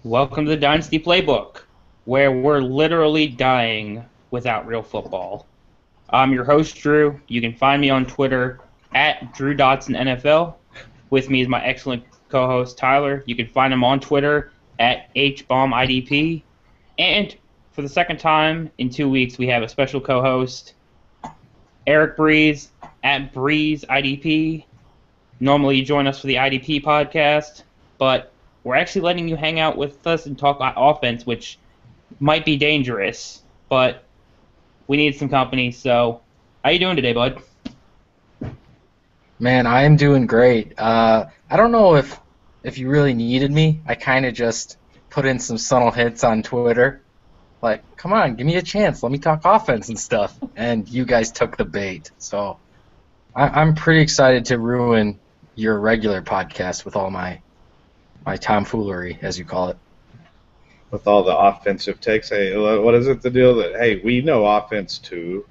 Welcome to the Dynasty Playbook, where we're literally dying without real football. I'm your host, Drew. You can find me on Twitter at DrewDotsonNFL. With me is my excellent co-host, Tyler. You can find him on Twitter at HBombIDP. And for the second time in 2 weeks, we have a special co-host, Eric Breeze at BreezeIDP. Normally you join us for the IDP podcast, but we're actually letting you hang out with us and talk offense, which might be dangerous, but we need some company. So, how you doing today, bud? Man, I am doing great. I don't know if you really needed me. I kind of just put in some subtle hits on Twitter, like, come on, give me a chance. Let me talk offense and stuff. And you guys took the bait. So I'm pretty excited to ruin your regular podcast with all my tomfoolery, as you call it. With all the offensive takes. Hey, what is it the deal that, hey, we know offense too,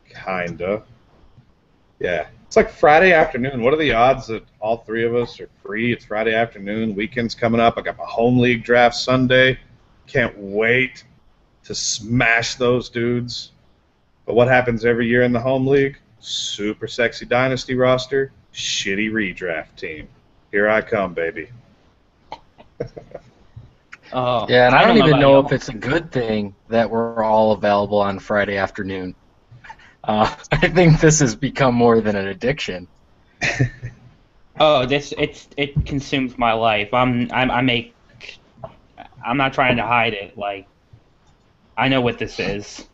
kinda. Yeah. It's like Friday afternoon. What are the odds that all three of us are free? It's Friday afternoon. Weekend's coming up. I got my home league draft Sunday. Can't wait to smash those dudes. But what happens every year in the home league? Super sexy dynasty roster, shitty redraft team. Here I come, baby. Yeah, and I don't even know about if it's a good thing that we're all available on Friday afternoon. I think this has become more than an addiction. Oh, it consumes my life. I'm not trying to hide it. Like, I know what this is.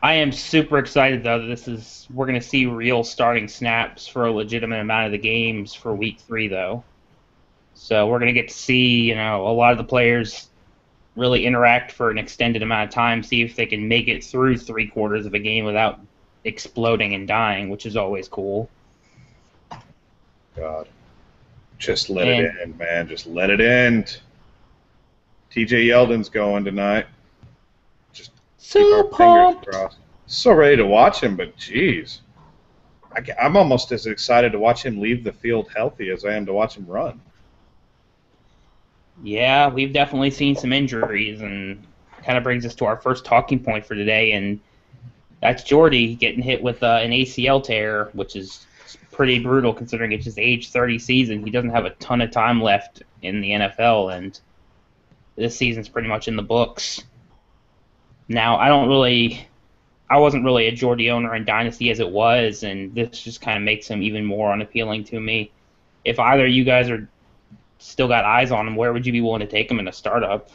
I am super excited though that we're gonna see real starting snaps for a legitimate amount of the games for week 3 though. So we're gonna get to see, a lot of the players really interact for an extended amount of time, see if they can make it through 3/4 of a game without exploding and dying, which is always cool. God. Just let it end, man. Just let it end. TJ Yeldon's going tonight. Just so keep our fingers pumped. crossed. So ready to watch him, but geez. I'm almost as excited to watch him leave the field healthy as I am to watch him run. Yeah, we've definitely seen some injuries, and kind of brings us to our first talking point for today, and that's Jordy getting hit with an ACL tear, which is pretty brutal considering it's his age 30 season. He doesn't have a ton of time left in the NFL, and this season's pretty much in the books. Now, I wasn't really a Jordy owner in Dynasty as it was, and this just kind of makes him even more unappealing to me. If either of you guys are still got eyes on him, where would you be willing to take him in a startup?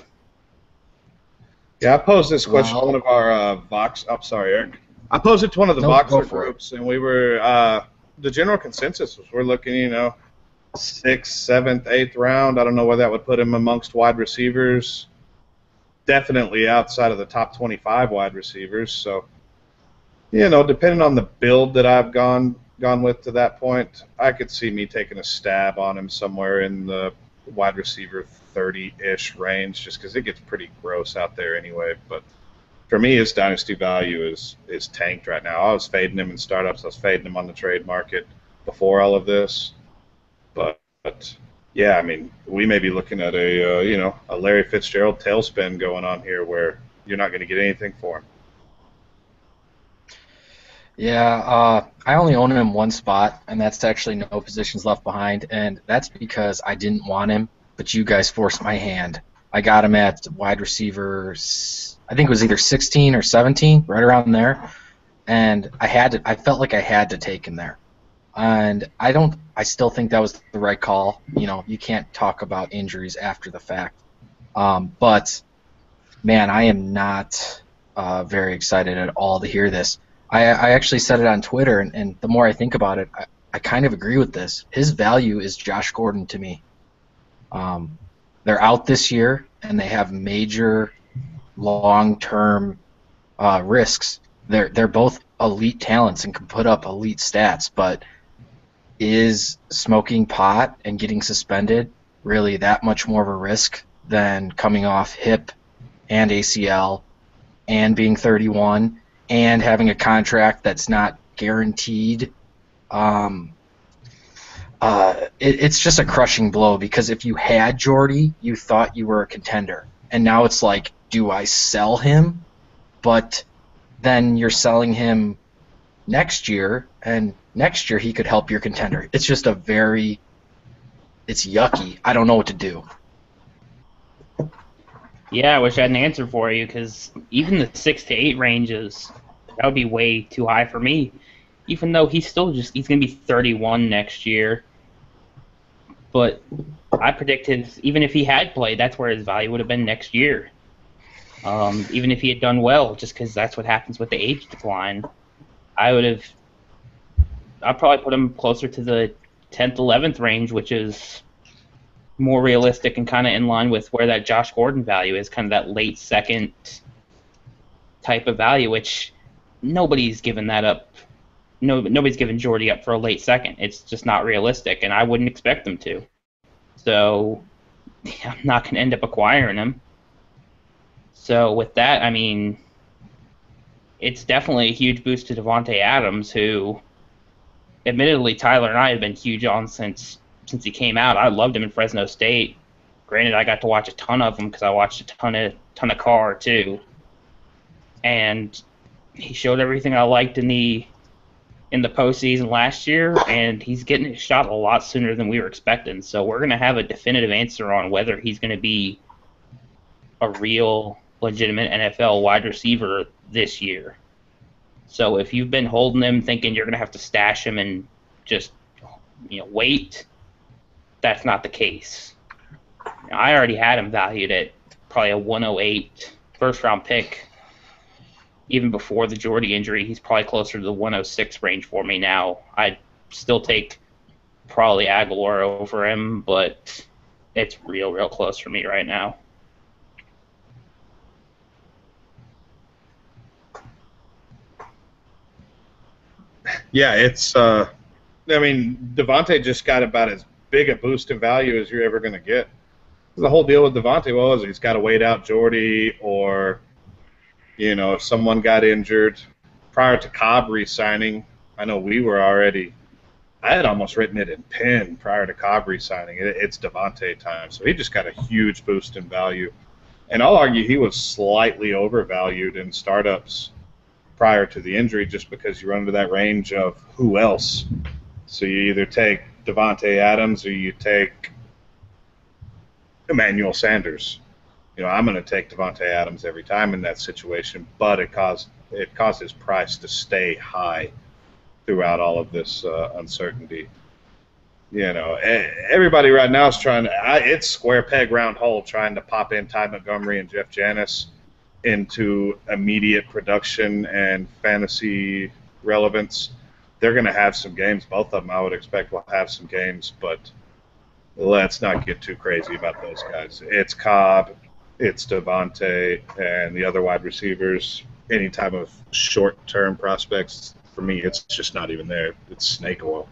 Yeah, I posed this question to one of our Vox. I'm sorry, Eric. I posed it to one of the Voxer groups, and we were the general consensus was we're looking, 6th, 7th, 8th round. I don't know where that would put him amongst wide receivers. Definitely outside of the top 25 wide receivers. So, depending on the build that I've gone with to that point, I could see me taking a stab on him somewhere in the wide receiver 30-ish range, just because it gets pretty gross out there anyway. But for me, his dynasty value is tanked right now. I was fading him in startups. I was fading him on the trade market before all of this. But yeah, I mean, we may be looking at a Larry Fitzgerald tailspin going on here where you're not going to get anything for him. Yeah, I only own him in one spot, and that's actually no positions left behind, and that's because I didn't want him, but you guys forced my hand. I got him at wide receivers, I think it was either 16 or 17, right around there, and I felt like I had to take him there. And I still think that was the right call. You can't talk about injuries after the fact. But, man, I am not very excited at all to hear this. I actually said it on Twitter, and the more I think about it, I kind of agree with this. His value is Josh Gordon to me. They're out this year, and they have major long-term risks. They're both elite talents and can put up elite stats, but is smoking pot and getting suspended really that much more of a risk than coming off hip and ACL and being 31 and having a contract that's not guaranteed? it's just a crushing blow because if you had Jordy, you thought you were a contender. And now it's like, do I sell him? But then you're selling him next year, and next year he could help your contender. It's just it's yucky. I don't know what to do. Yeah, I wish I had an answer for you, because even the 6 to 8 ranges, that would be way too high for me. Even though he's going to be 31 next year. But I predict even if he had played, that's where his value would have been next year. Even if he had done well, just because that's what happens with the age decline. I'd probably put him closer to the 10th, 11th range, which is more realistic and kind of in line with where that Josh Gordon value is, kind of that late second type of value, which nobody's given that up. Nobody's given Jordy up for a late second. It's just not realistic, and I wouldn't expect them to. So I'm not going to end up acquiring him. So with that, I mean, it's definitely a huge boost to Davante Adams, who, admittedly, Tyler and I have been huge on since he came out. I loved him in Fresno State. Granted, I got to watch a ton of him because I watched a ton of Carr too, and he showed everything I liked in the postseason last year, and he's getting his shot a lot sooner than we were expecting. So we're going to have a definitive answer on whether he's going to be a real, legitimate NFL wide receiver this year. So if you've been holding him thinking you're going to have to stash him and just wait, that's not the case. I already had him valued at probably a 108 first-round pick. Even before the Jordy injury, he's probably closer to the 106 range for me now. I'd still take probably Aguilar over him, but it's real close for me right now. Yeah, it's. I mean, Davante just got about as big a boost in value as you're ever going to get. The whole deal with Davante was he's got to wait out Jordy, or if someone got injured prior to Cobb re-signing. I know we were already. I had almost written it in pen prior to Cobb re-signing. It's Davante time, so he just got a huge boost in value, and I'll argue he was slightly overvalued in startups prior to the injury, just because you run into that range of who else. So you either take Davante Adams or you take Emmanuel Sanders. I'm going to take Davante Adams every time in that situation, but it caused his price to stay high throughout all of this uncertainty. Everybody right now is it's square peg round hole trying to pop in Ty Montgomery and Jeff Janis into immediate production and fantasy relevance. They're going to have some games. Both of them, I would expect, will have some games, but let's not get too crazy about those guys. It's Cobb, it's Davante, and the other wide receivers. Any type of short-term prospects, for me, it's just not even there. It's snake oil.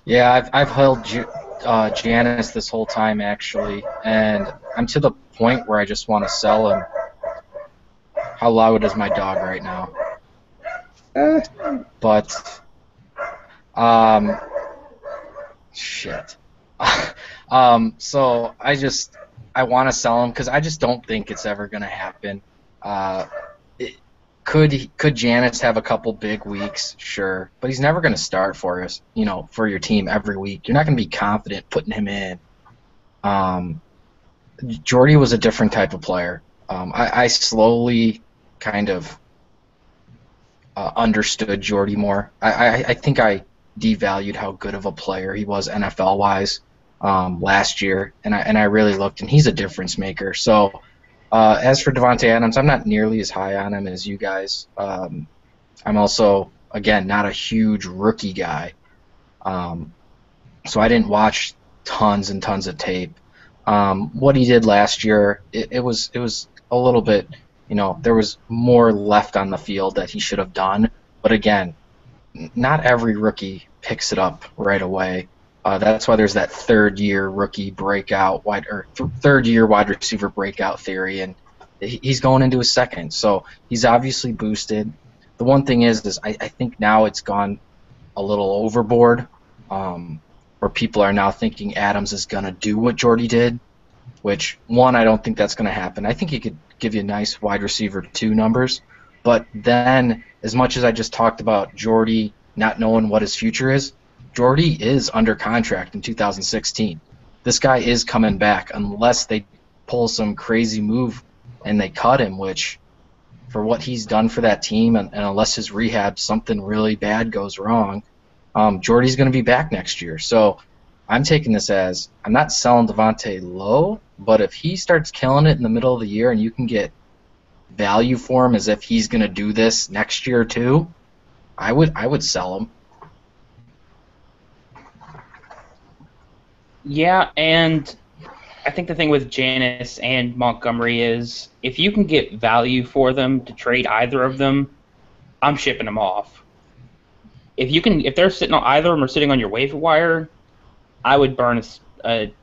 Yeah, I've held Janis this whole time, actually, and I'm to the point where I just want to sell him. How loud is my dog right now? But, shit. So I want to sell him because I just don't think it's ever going to happen. Could Janis have a couple big weeks? Sure, but he's never going to start for us. For your team every week. You're not going to be confident putting him in. Jordy was a different type of player. I slowly kind of understood Jordy more. I think I devalued how good of a player he was NFL-wise last year, and I really looked, and he's a difference maker. So as for Davante Adams, I'm not nearly as high on him as you guys. I'm also, again, not a huge rookie guy, so I didn't watch tons and tons of tape. What he did last year, it was a little bit, there was more left on the field that he should have done. But again, not every rookie picks it up right away. That's why there's that third-year rookie breakout third-year wide receiver breakout theory, and he's going into his second, so he's obviously boosted. The one thing is I think now it's gone a little overboard where people are now thinking Adams is going to do what Jordy did, which, one, I don't think that's going to happen. I think he could give you nice wide receiver 2 numbers, but then as much as I just talked about Jordy not knowing what his future is, Jordy is under contract in 2016. This guy is coming back unless they pull some crazy move and they cut him, which for what he's done for that team, and unless his rehab, something really bad goes wrong, Jordy's going to be back next year. So I'm taking this as I'm not selling Devontae low, but if he starts killing it in the middle of the year and you can get value for him as if he's going to do this next year too, I would sell him. Yeah, and I think the thing with Janis and Montgomery is if you can get value for them to trade either of them, I'm shipping them off. If they're sitting on either of them or sitting on your waiver wire, I would burn a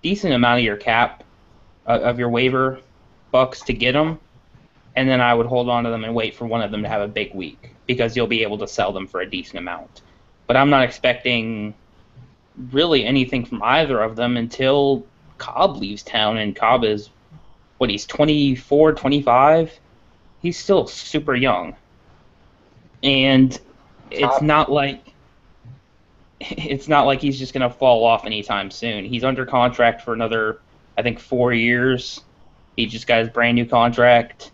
decent amount of your cap of your waiver bucks to get them, and then I would hold on to them and wait for one of them to have a big week because you'll be able to sell them for a decent amount. But I'm not expecting really anything from either of them until Cobb leaves town, and Cobb is, he's 24, 25? He's still super young. And it's not like he's just going to fall off anytime soon. He's under contract for another, I think, 4 years. He just got his brand new contract.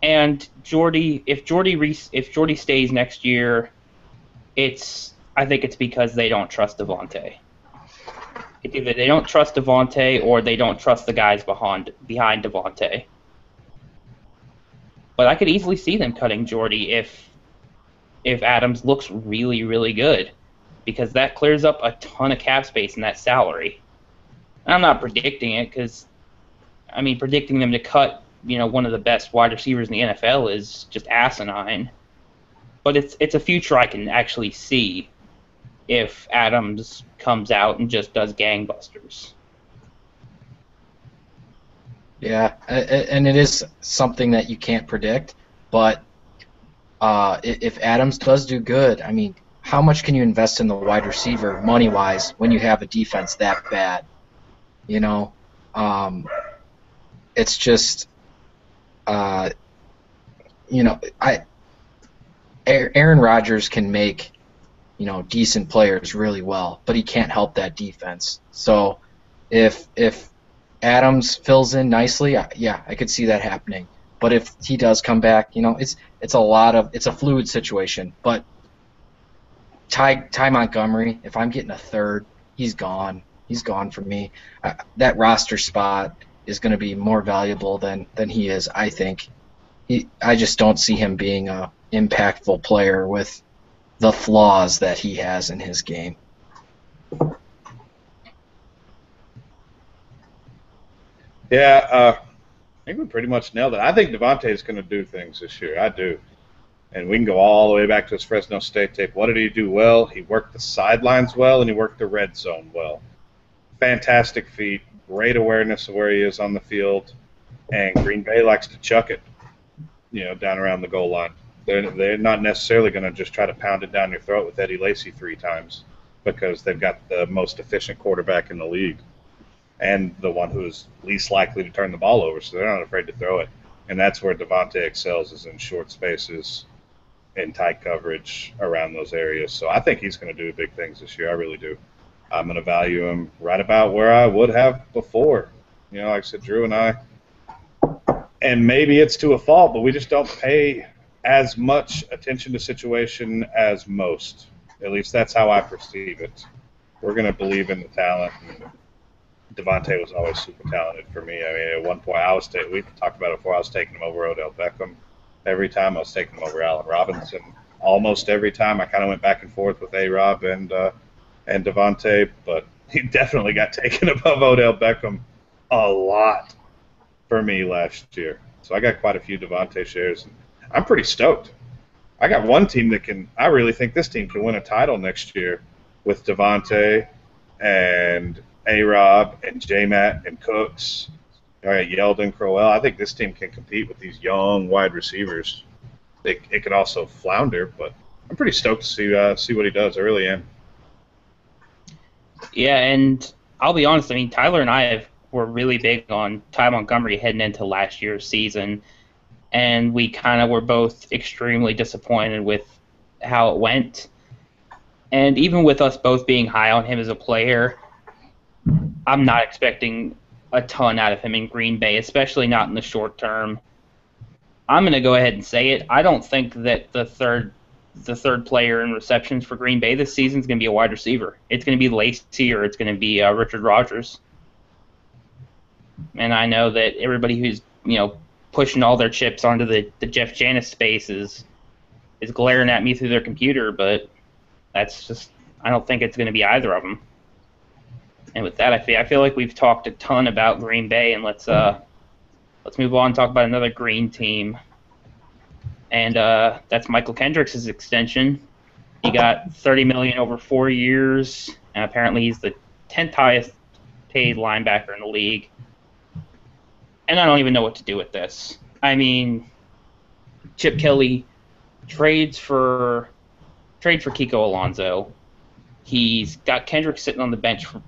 And if Jordy stays next year, I think it's because they don't trust Devontae. It's either they don't trust Devontae or they don't trust the guys behind Devontae. But I could easily see them cutting Jordy if Adams looks really, really good, because that clears up a ton of cap space in that salary. And I'm not predicting it because, predicting them to cut, one of the best wide receivers in the NFL is just asinine. But it's a future I can actually see if Adams comes out and just does gangbusters. Yeah, and it is something that you can't predict, but if Adams does do good, how much can you invest in the wide receiver money-wise when you have a defense that bad? It's just, Aaron Rodgers can make, decent players really well, but he can't help that defense. So if Adams fills in nicely, I could see that happening. But if he does come back, it's a fluid situation. But Ty Montgomery, if I'm getting a third, he's gone. He's gone for me. That roster spot is going to be more valuable than he is, I think. I just don't see him being a impactful player with the flaws that he has in his game. Yeah, I think we pretty much nailed it. I think Devontae is going to do things this year. I do. And we can go all the way back to his Fresno State tape. What did he do well? He worked the sidelines well, and he worked the red zone well. Fantastic feet, great awareness of where he is on the field, and Green Bay likes to chuck it, down around the goal line. They're not necessarily going to just try to pound it down your throat with Eddie Lacy 3 times because they've got the most efficient quarterback in the league and the one who's least likely to turn the ball over, so they're not afraid to throw it. And that's where Devontae excels, is in short spaces and tight coverage around those areas. So I think he's going to do big things this year. I really do. I'm going to value him right about where I would have before. Like I said, Drew and I, and maybe it's to a fault, but we just don't pay as much attention to situation as most. At least that's how I perceive it. We're going to believe in the talent. Devontae was always super talented for me. At one point, we talked about it before, I was taking him over Odell Beckham every time. I was taking him over Allen Robinson almost every time. I kind of went back and forth with A-Rob and Devontae, but he definitely got taken above Odell Beckham a lot for me last year. So I got quite a few Devontae shares. I'm pretty stoked. I got one team I really think this team can win a title next year with Devontae and A-Rob and J-Matt and Cooks. All right, Yeldon, Crowell. I think this team can compete with these young wide receivers. It could also flounder, but I'm pretty stoked to see what he does. I really am. Yeah, and I'll be honest. I mean, Tyler and I were really big on Ty Montgomery heading into last year's season, and we kind of were both extremely disappointed with how it went. And even with us both being high on him as a player, I'm not expecting a ton out of him in Green Bay, especially not in the short term. I'm going to go ahead and say it. I don't think that the third player in receptions for Green Bay this season is going to be a wide receiver. It's going to be Lacey or it's going to be Richard Rodgers. And I know that everybody who's pushing all their chips onto the Jeff Janis space is glaring at me through their computer, but that's just, I don't think it's going to be either of them. And with that, I feel like we've talked a ton about Green Bay, and let's move on and talk about another Green team. And that's Michael Kendricks' extension. He got $30 million over 4 years, and apparently he's the 10th highest paid linebacker in the league. And I don't even know what to do with this. I mean, Chip Kelly trades for Kiko Alonso. He's got Kendricks sitting on the bench for a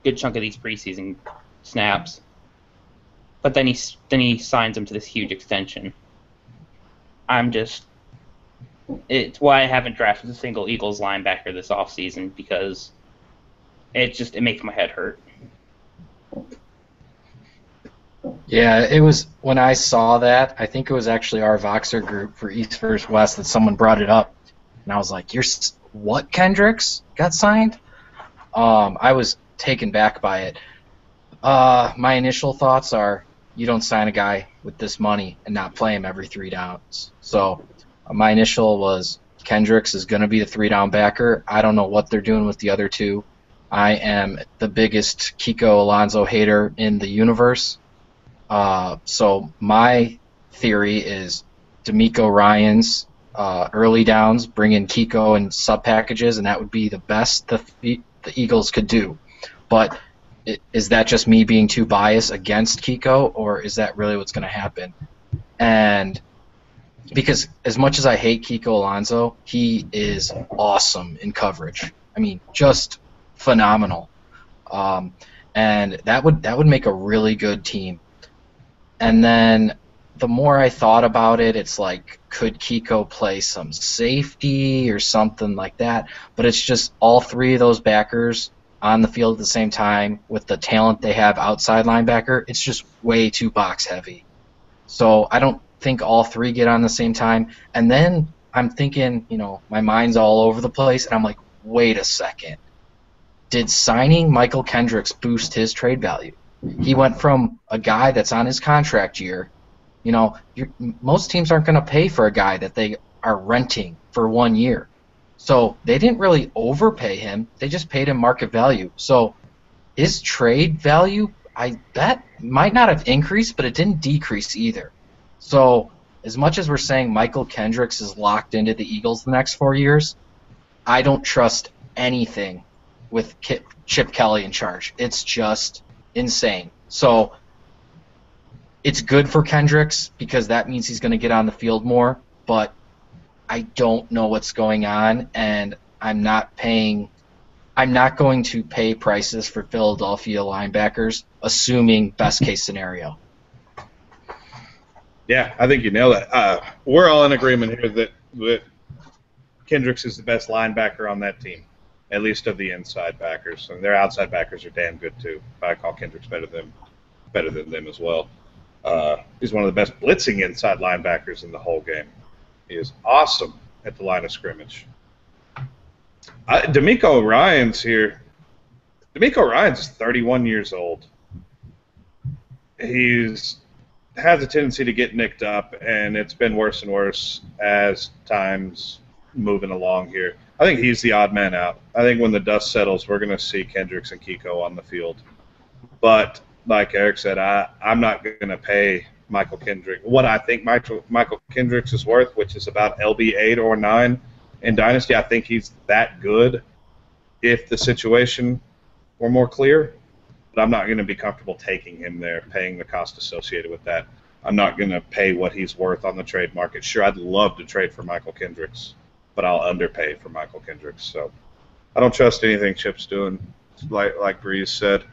good chunk of these preseason snaps. But then he signs him to this huge extension. It's why I haven't drafted a single Eagles linebacker this offseason, because it makes my head hurt. Yeah, it was when I saw that, I think it was actually our Voxer group for East vs. West that someone brought it up. And I was like, what, Kendricks got signed? I was taken back by it. My initial thoughts are, you don't sign a guy with this money and not play him every 3 downs. So my initial was Kendricks is going to be the 3-down backer. I don't know what they're doing with the other 2. I am the biggest Kiko Alonso hater in the universe. So my theory is D'Amico Ryans early downs, bring in Kiko and sub packages, and that would be the best the Eagles could do. But is that just me being too biased against Kiko, or is that really what's going to happen? And because as much as I hate Kiko Alonso, he is awesome in coverage. I mean, just phenomenal. And that would make a really good team. And then the more I thought about it, it's like, could Kiko play some safety or something like that? But it's just all 3 of those backers on the field at the same time with the talent they have outside linebacker. It's just way too box heavy. So I don't think all 3 get on the same time. And then I'm thinking, my mind's all over the place, and I'm like, wait a second. Did signing Michael Kendricks boost his trade value? He went from a guy that's on his contract year. Most teams aren't going to pay for a guy that they are renting for 1 year. So they didn't really overpay him. They just paid him market value. So his trade value, I bet, might not have increased, but it didn't decrease either. So as much as we're saying Michael Kendricks is locked into the Eagles the next 4 years, I don't trust anything with Chip Kelly in charge. It's just insane. So it's good for Kendricks because that means he's going to get on the field more, but I don't know what's going on, and I'm not going to pay prices for Philadelphia linebackers, assuming best case scenario. Yeah, I think you nailed it. We're all in agreement here that Kendricks is the best linebacker on that team, at least of the inside backers, and their outside backers are damn good too. I call Kendricks better than them as well. He's one of the best blitzing inside linebackers in the whole game. He is awesome at the line of scrimmage. D'Amico Ryans here. D'Amico Ryans is 31 years old. Has a tendency to get nicked up, and it's been worse and worse as time's moving along here. I think he's the odd man out. I think when the dust settles, we're going to see Kendricks and Kiko on the field. But like Eric said, I'm not going to pay Michael Kendricks what I think Michael Kendricks is worth, which is about LB 8 or 9 in Dynasty. I think he's that good if the situation were more clear. But I'm not going to be comfortable taking him there, paying the cost associated with that. I'm not going to pay what he's worth on the trade market. Sure, I'd love to trade for Michael Kendricks, but I'll underpay for Michael Kendricks. So I don't trust anything Chip's doing. like Breeze said.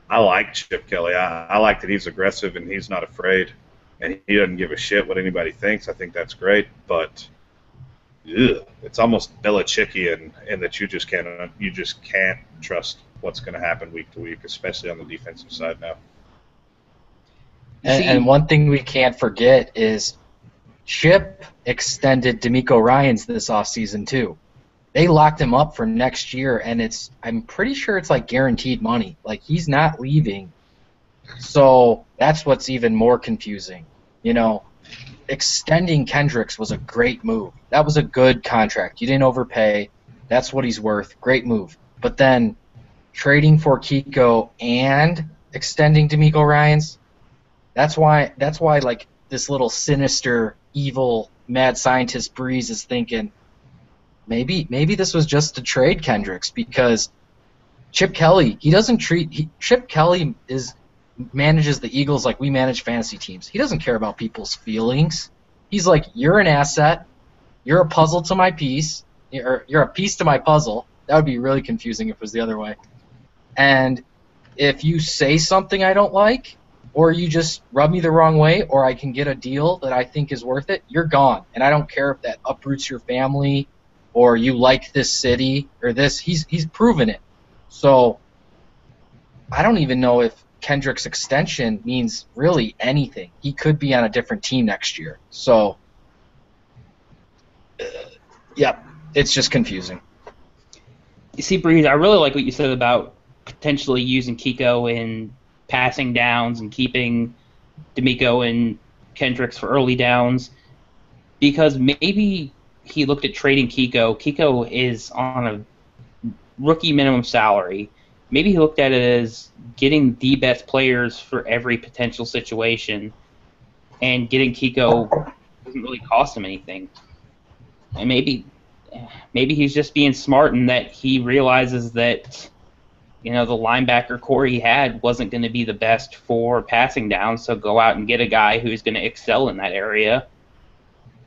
I like Chip Kelly. I like that he's aggressive and he's not afraid, and he doesn't give a shit what anybody thinks. I think that's great, but it's almost Belichickian in that you just can't trust what's going to happen week to week, especially on the defensive side now. And one thing we can't forget is Chip extended DeMeco Ryans this offseason too. They locked him up for next year, and I'm pretty sure it's like guaranteed money. Like, he's not leaving. So that's what's even more confusing. You know, extending Kendricks was a great move. That was a good contract. You didn't overpay. That's what he's worth. Great move. But then trading for Kiko and extending DeMeco Ryans, that's why like this little sinister, evil, mad scientist Breeze is thinking, maybe this was just to trade Kendricks, because Chip Kelly, Chip Kelly manages the Eagles like we manage fantasy teams. He doesn't care about people's feelings. He's like, you're an asset, you're a puzzle to my piece, or you're a piece to my puzzle. That would be really confusing if it was the other way. And if you say something I don't like, or you just rub me the wrong way, or I can get a deal that I think is worth it, you're gone. And I don't care if that uproots your family, or you like this city, or this. He's proven it. So I don't even know if Kendrick's extension means really anything. He could be on a different team next year. So, yeah, it's just confusing. You see, Breeze, I really like what you said about potentially using Kiko in passing downs and keeping DeMeco and Kendricks for early downs, because maybe he looked at trading Kiko. Kiko is on a rookie minimum salary. Maybe he looked at it as getting the best players for every potential situation, and getting Kiko doesn't really cost him anything. And maybe he's just being smart in that he realizes that, you know, the linebacker core he had wasn't going to be the best for passing down, so go out and get a guy who's going to excel in that area.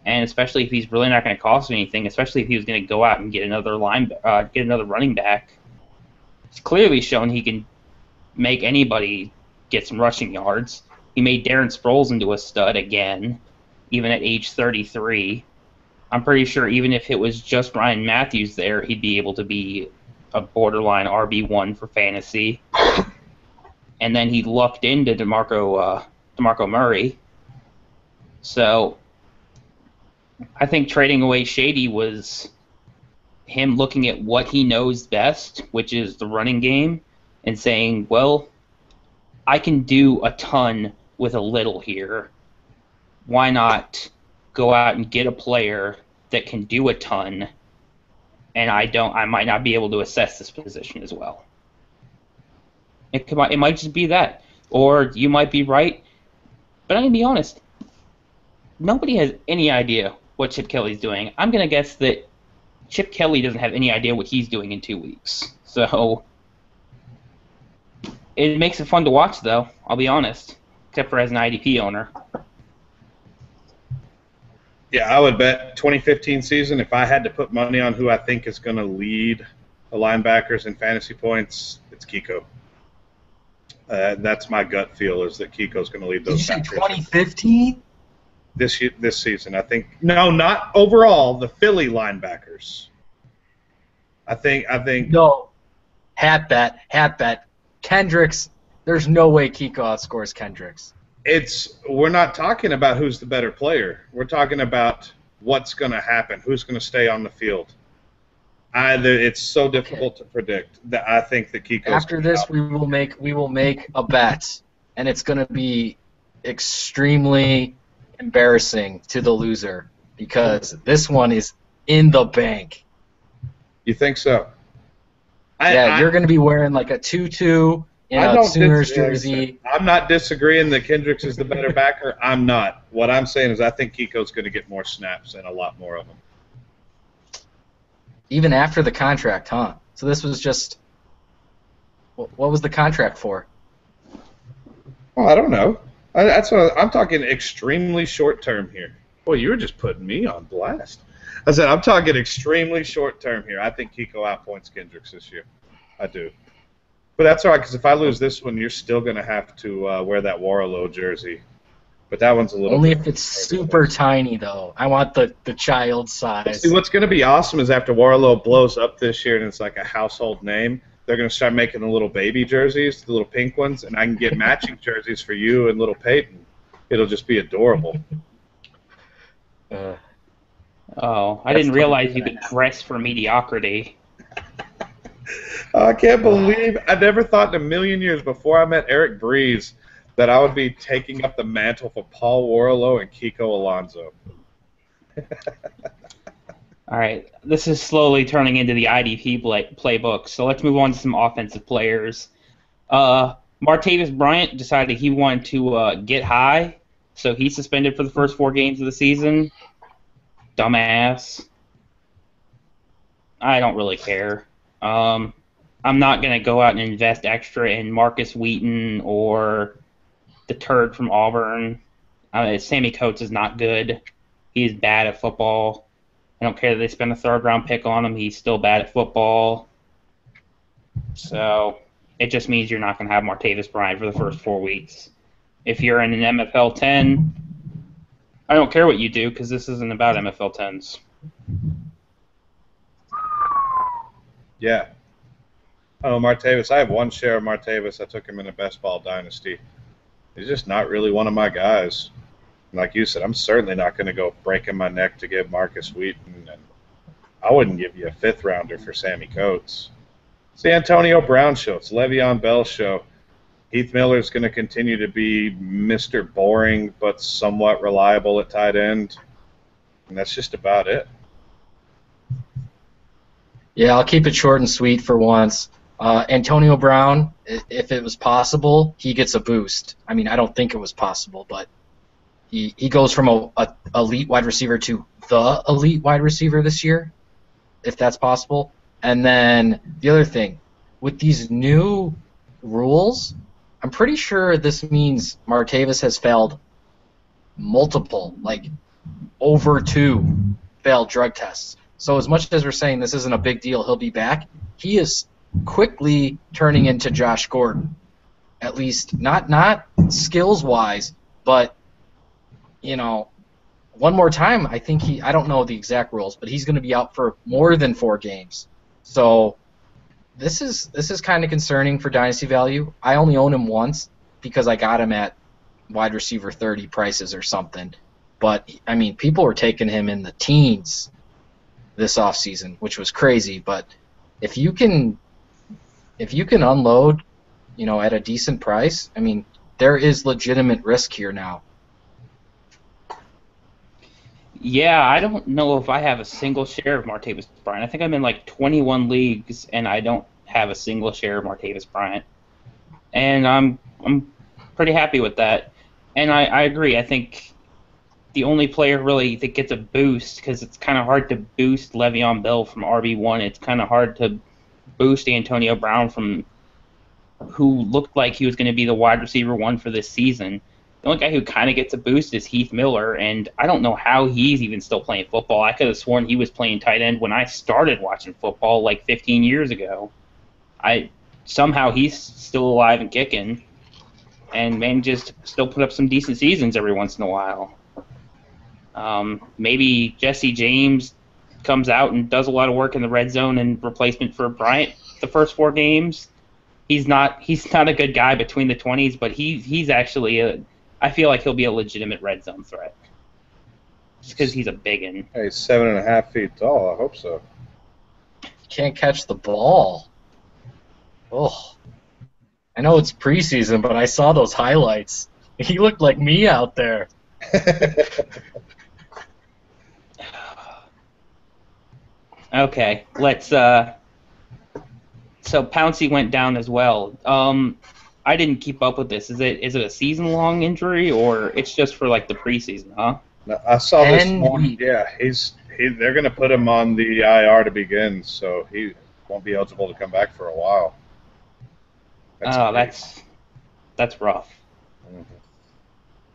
And especially if he's really not going to cost anything, especially if he was going to go out and get another running back, it's clearly shown he can make anybody get some rushing yards. He made Darren Sproles into a stud again, even at age 33. I'm pretty sure even if it was just Ryan Matthews there, he'd be able to be a borderline RB1 for fantasy. And then he lucked into DeMarco Murray. So I think trading away Shady was him looking at what he knows best, which is the running game, and saying, well, I can do a ton with a little here. Why not go out and get a player that can do a ton, and I might not be able to assess this position as well. It might just be that. Or you might be right, but I'm going to be honest. Nobody has any idea what Chip Kelly's doing. I'm going to guess that Chip Kelly doesn't have any idea what he's doing in 2 weeks. So it makes it fun to watch, though, I'll be honest, except for as an IDP owner. Yeah, I would bet 2015 season, if I had to put money on who I think is going to lead the linebackers in fantasy points, it's Kiko. That's my gut feel, is that Kiko's going to lead those. Did you say 2015? This season, I think. No, not overall. The Philly linebackers. I think. No. Hat bet. Kendricks. There's no way Kiko outscores Kendricks. We're not talking about who's the better player. We're talking about what's going to happen, who's going to stay on the field. It's so difficult to predict that I think that Kiko. After this, we will make a bet, and it's going to be extremely embarrassing to the loser, because this one is in the bank. You think so? You're going to be wearing like a tutu in a Sooners jersey. I'm not disagreeing that Kendricks is the better backer. I'm not. What I'm saying is I think Kiko's going to get more snaps and a lot more of them. Even after the contract, huh? So this was just – what was the contract for? Well, I don't know. That's what I'm talking extremely short term here. Boy, you were just putting me on blast. I said I'm talking extremely short term here. I think Kiko outpoints Kendricks this year. I do. But that's all right, because if I lose this one, you're still going to have to wear that Warlow jersey. But that one's a little Only bit if it's super tiny, though. I want the child size. See, what's going to be awesome is after Warlow blows up this year and it's like a household name, they're going to start making the little baby jerseys, the little pink ones, and I can get matching jerseys for you and little Peyton. It'll just be adorable. I didn't realize you could dress for mediocrity. I can't believe I never thought in a million years before I met Eric Breeze that I would be taking up the mantle for Paul Warlow and Kiko Alonso. All right, this is slowly turning into the IDP playbook, so let's move on to some offensive players. Martavis Bryant decided he wanted to get high, so he's suspended for the first 4 games of the season. Dumbass. I don't really care. I'm not going to go out and invest extra in Marcus Wheaton or the turd from Auburn. Sammy Coates is not good. He's bad at football. I don't care that they spent a 3rd-round pick on him. He's still bad at football. So it just means you're not going to have Martavis Bryant for the first 4 weeks. If you're in an MFL 10, I don't care what you do because this isn't about MFL 10s. Yeah. Oh, Martavis. I have 1 share of Martavis. I took him in a best ball dynasty. He's just not really one of my guys. Like you said, I'm certainly not going to go breaking my neck to get Marcus Wheaton, and I wouldn't give you a 5th-rounder for Sammy Coates. It's the Antonio Brown show. It's Le'Veon Bell show. Heath Miller's going to continue to be Mr. Boring but somewhat reliable at tight end, and that's just about it. Yeah, I'll keep it short and sweet for once. Antonio Brown, if it was possible, he gets a boost. I mean, I don't think it was possible, but he goes from a elite wide receiver to the elite wide receiver this year, if that's possible. And then the other thing, with these new rules, I'm pretty sure this means Martavis has failed multiple, like over 2 failed drug tests. So as much as we're saying this isn't a big deal, he'll be back, he is quickly turning into Josh Gordon. At least not skills-wise, but, you know, one more time, I think I don't know the exact rules, but he's going to be out for more than 4 games. So this is kind of concerning for dynasty value. I only own him once because I got him at wide receiver 30 prices or something. But, I mean, people were taking him in the teens this offseason, which was crazy. But if you can unload, you know, at a decent price, I mean, there is legitimate risk here now. Yeah, I don't know if I have a single share of Martavis Bryant. I think I'm in like 21 leagues, and I don't have a single share of Martavis Bryant. And I'm pretty happy with that. And I agree. I think the only player really that gets a boost, because it's kind of hard to boost Le'Veon Bell from RB1. It's kind of hard to boost Antonio Brown from who looked like he was going to be the wide receiver 1 for this season. The only guy who kind of gets a boost is Heath Miller, and I don't know how he's even still playing football. I could have sworn he was playing tight end when I started watching football like 15 years ago. Somehow he's still alive and kicking, and man just still put up some decent seasons every once in a while. Maybe Jesse James comes out and does a lot of work in the red zone in replacement for Bryant the first 4 games. He's not a good guy between the 20s, but he's actually I feel like he'll be a legitimate red zone threat. Just because he's a biggin. Hey, he's 7.5 feet tall. I hope so. Can't catch the ball. Oh, I know it's preseason, but I saw those highlights. He looked like me out there. Okay, let's. So Pouncey went down as well. I didn't keep up with this. Is it a season-long injury, or it's just for like the preseason? Huh? No, I saw this morning. Yeah, they're going to put him on the IR to begin, so he won't be eligible to come back for a while. That's rough. Mm-hmm.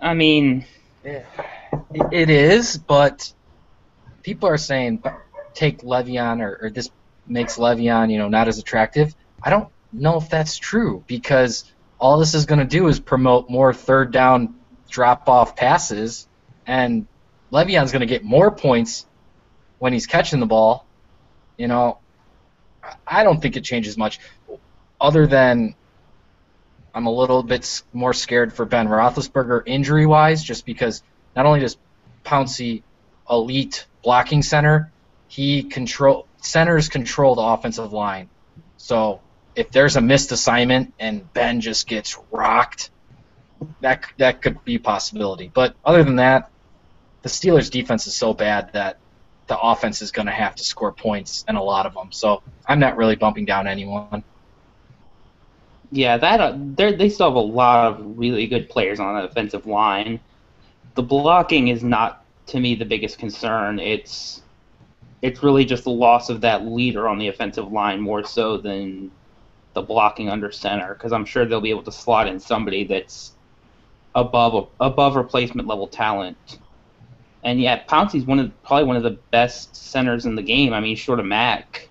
I mean, it is, but people are saying take Le'Veon or this makes Le'Veon, not as attractive. I don't know if that's true, because all this is going to do is promote more third down drop-off passes, and Le'Veon's going to get more points when he's catching the ball. You know, I don't think it changes much, other than I'm a little bit more scared for Ben Roethlisberger injury-wise, just because not only does Pouncey elite blocking center, centers control the offensive line. So if there's a missed assignment and Ben just gets rocked, that could be a possibility. But other than that, the Steelers' defense is so bad that the offense is going to have to score points, and a lot of them. So I'm not really bumping down anyone. Yeah, they still have a lot of really good players on the offensive line. The blocking is not, to me, the biggest concern. It's really just the loss of that leader on the offensive line more so than the blocking under center, because I'm sure they'll be able to slot in somebody that's above replacement level talent. And yeah, Pouncey's probably one of the best centers in the game. I mean, short of Mack,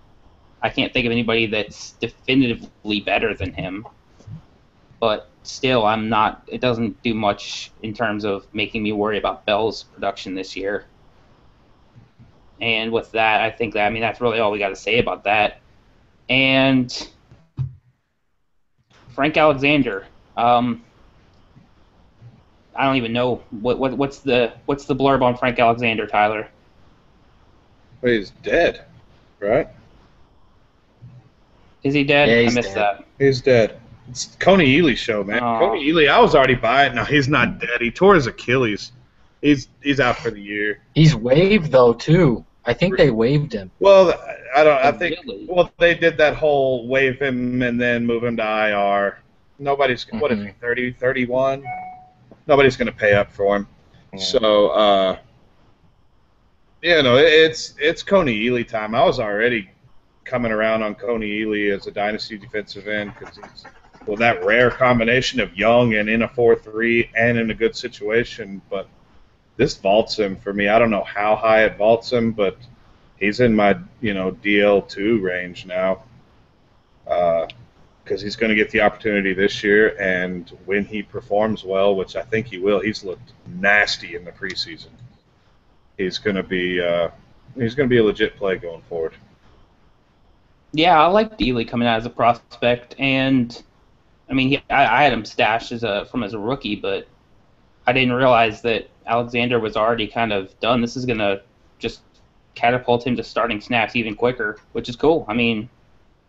I can't think of anybody that's definitively better than him. But still, it doesn't do much in terms of making me worry about Bell's production this year. And with that, I think that's really all we got to say about that. And Frank Alexander, I don't even know what's the blurb on Frank Alexander, Tyler. Well, he's dead, right? Is he dead? Yeah, I missed that. He's dead. It's Coney Ealy show, man. Oh. Coney Ealy, I was already buying. No, he's not dead. He tore his Achilles. He's out for the year. He's waived though too. I think they waived him. Well, I think. Really? Well, they did that whole waive him and then move him to IR. Nobody's. What is he? 30, 31? Nobody's going to pay up for him. So, it's Coney Ealy time. I was already coming around on Coney Ealy as a dynasty defensive end because he's that rare combination of young and in a 4-3 and in a good situation. But this vaults him for me. I don't know how high it vaults him, but he's in my DL2 range now because he's going to get the opportunity this year, and when he performs well, which I think he will, he's looked nasty in the preseason. He's going to be a legit play going forward. Yeah, I liked Ealy coming out as a prospect, and I mean, I had him stashed as a rookie, but I didn't realize that Alexander was already kind of done. This is going to just catapult him to starting snaps even quicker, which is cool. I mean,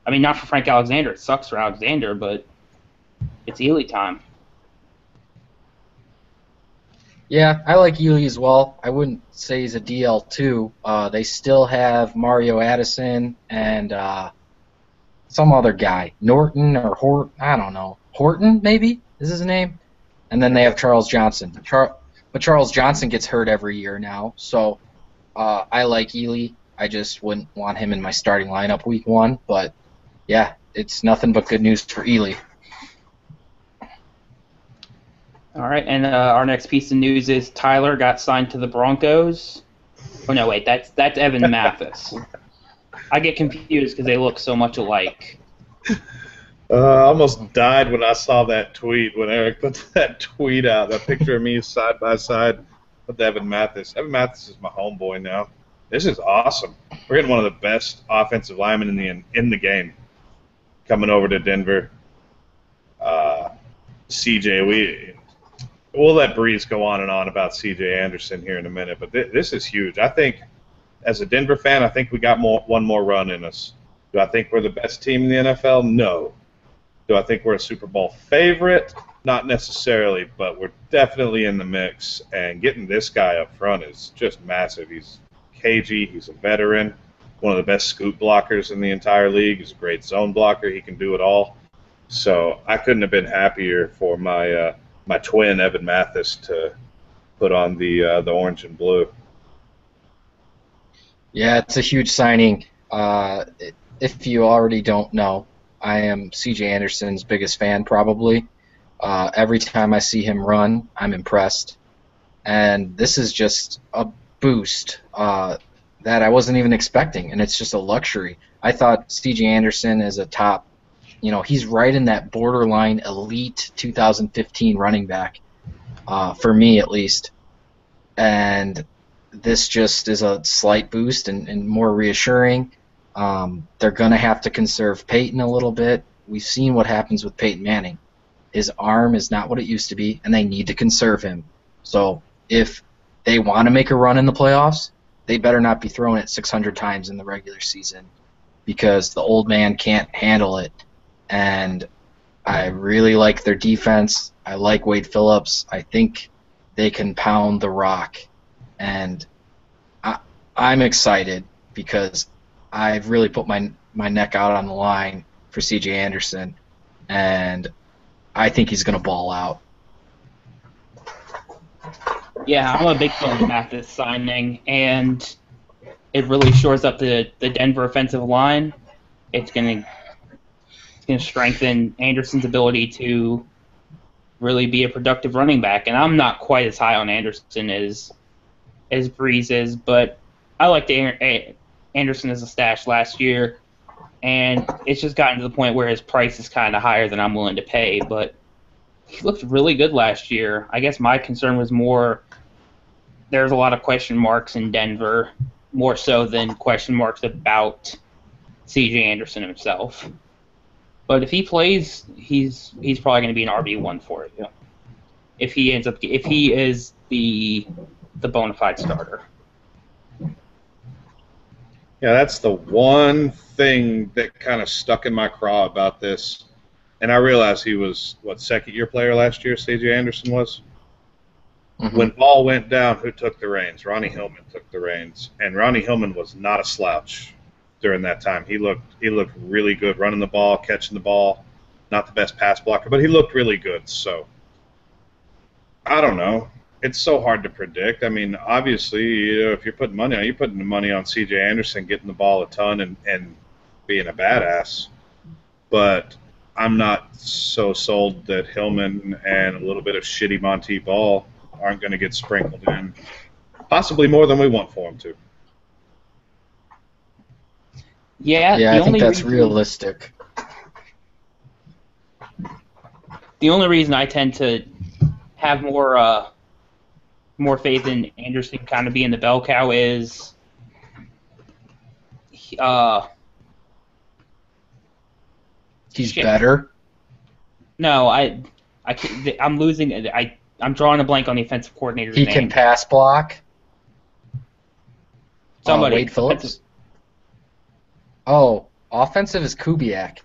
not for Frank Alexander. It sucks for Alexander, but it's Ealy time. Yeah, I like Ealy as well. I wouldn't say he's a DL2. They still have Mario Addison and some other guy, Norton or Horton. I don't know. Horton, maybe, is his name? And then they have Charles Johnson. But Charles Johnson gets hurt every year now, so I like Ealy. I just wouldn't want him in my starting lineup week 1. But, yeah, it's nothing but good news for Ealy. All right, and our next piece of news is Tyler got signed to the Broncos. Oh, no, wait, that's Evan Mathis. I get confused because they look so much alike. I almost died when I saw that tweet, when Eric put that tweet out, that picture of me side by side with Evan Mathis. Evan Mathis is my homeboy now. This is awesome. We're getting one of the best offensive linemen in the game coming over to Denver. CJ, we'll let Breeze go on and on about CJ Anderson here in a minute, but this is huge. I think, as a Denver fan, I think we got one more run in us. Do I think we're the best team in the NFL? No. Do I think we're a Super Bowl favorite? Not necessarily, but we're definitely in the mix, and getting this guy up front is just massive. He's cagey. He's a veteran, one of the best scoop blockers in the entire league. He's a great zone blocker. He can do it all. So I couldn't have been happier for my twin, Evan Mathis, to put on the orange and blue. Yeah, it's a huge signing. If you already don't know, I am C.J. Anderson's biggest fan, probably. Every time I see him run, I'm impressed. And this is just a boost that I wasn't even expecting, and it's just a luxury. I thought C.J. Anderson is a top he's right in that borderline elite 2015 running back, for me at least. And this just is a slight boost and more reassuring. They're going to have to conserve Peyton a little bit. We've seen what happens with Peyton Manning. His arm is not what it used to be, and they need to conserve him. So if they want to make a run in the playoffs, they better not be throwing it 600 times in the regular season, because the old man can't handle it. And I really like their defense. I like Wade Phillips. I think they can pound the rock. And I'm excited because I've really put my neck out on the line for C.J. Anderson, and I think he's going to ball out. Yeah, I'm a big fan of Mathis signing, and it really shores up the Denver offensive line. It's going to strengthen Anderson's ability to really be a productive running back. And I'm not quite as high on Anderson as Breeze is, but I liked Anderson as a stash last year, and it's just gotten to the point where his price is kind of higher than I'm willing to pay. But he looked really good last year. I guess my concern was more there's a lot of question marks in Denver, more so than question marks about C.J. Anderson himself. But if he plays, he's probably going to be an RB1 for you. If he is the bona fide starter. Yeah, that's the one thing that kind of stuck in my craw about this. And I realized he was, second-year player last year, C.J. Anderson was? Mm-hmm. When Ball went down, who took the reins? Ronnie Hillman took the reins. And Ronnie Hillman was not a slouch during that time. He looked really good running the ball, catching the ball. Not the best pass blocker, but he looked really good. So, I don't know. It's so hard to predict. I mean, obviously, if you're putting money on, you're putting the money on C.J. Anderson getting the ball a ton and being a badass. But I'm not so sold that Hillman and a little bit of shitty Monty Ball aren't going to get sprinkled in, possibly more than we want for them to. Yeah, I think that's realistic. The only reason I tend to have more faith in Anderson kind of being the bell cow is he's better. No, I'm losing. I'm drawing a blank on the offensive coordinator's name. He can pass block. Somebody. Wade Phillips. Oh, offensive is Kubiak.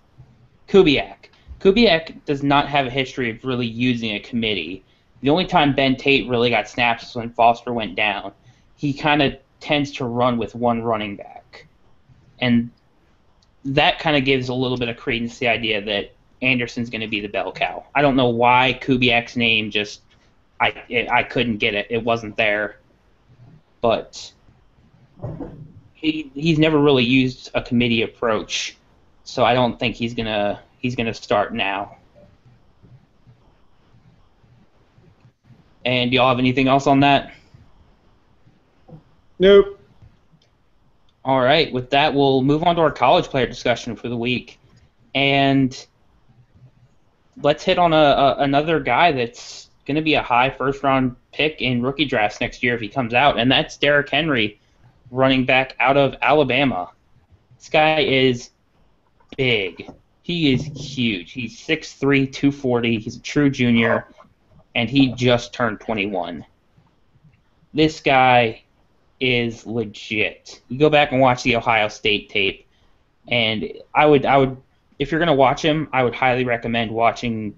Kubiak does not have a history of really using a committee. The only time Ben Tate really got snaps was when Foster went down. He kind of tends to run with one running back. And that kind of gives a little bit of credence to the idea that Anderson's going to be the bell cow. I don't know why Kubiak's name just I couldn't get it. It wasn't there. But he's never really used a committee approach, so I don't think he's gonna start now. And do y'all have anything else on that? Nope. All right. With that, we'll move on to our college player discussion for the week, and let's hit on another guy that's going to be a high first-round pick in rookie drafts next year if he comes out, and that's Derrick Henry, running back out of Alabama. This guy is big. He is huge. He's 6'3", 240. He's a true junior, and he just turned 21. This guy is legit. You go back and watch the Ohio State tape, and I would, if you're going to watch him, I would highly recommend watching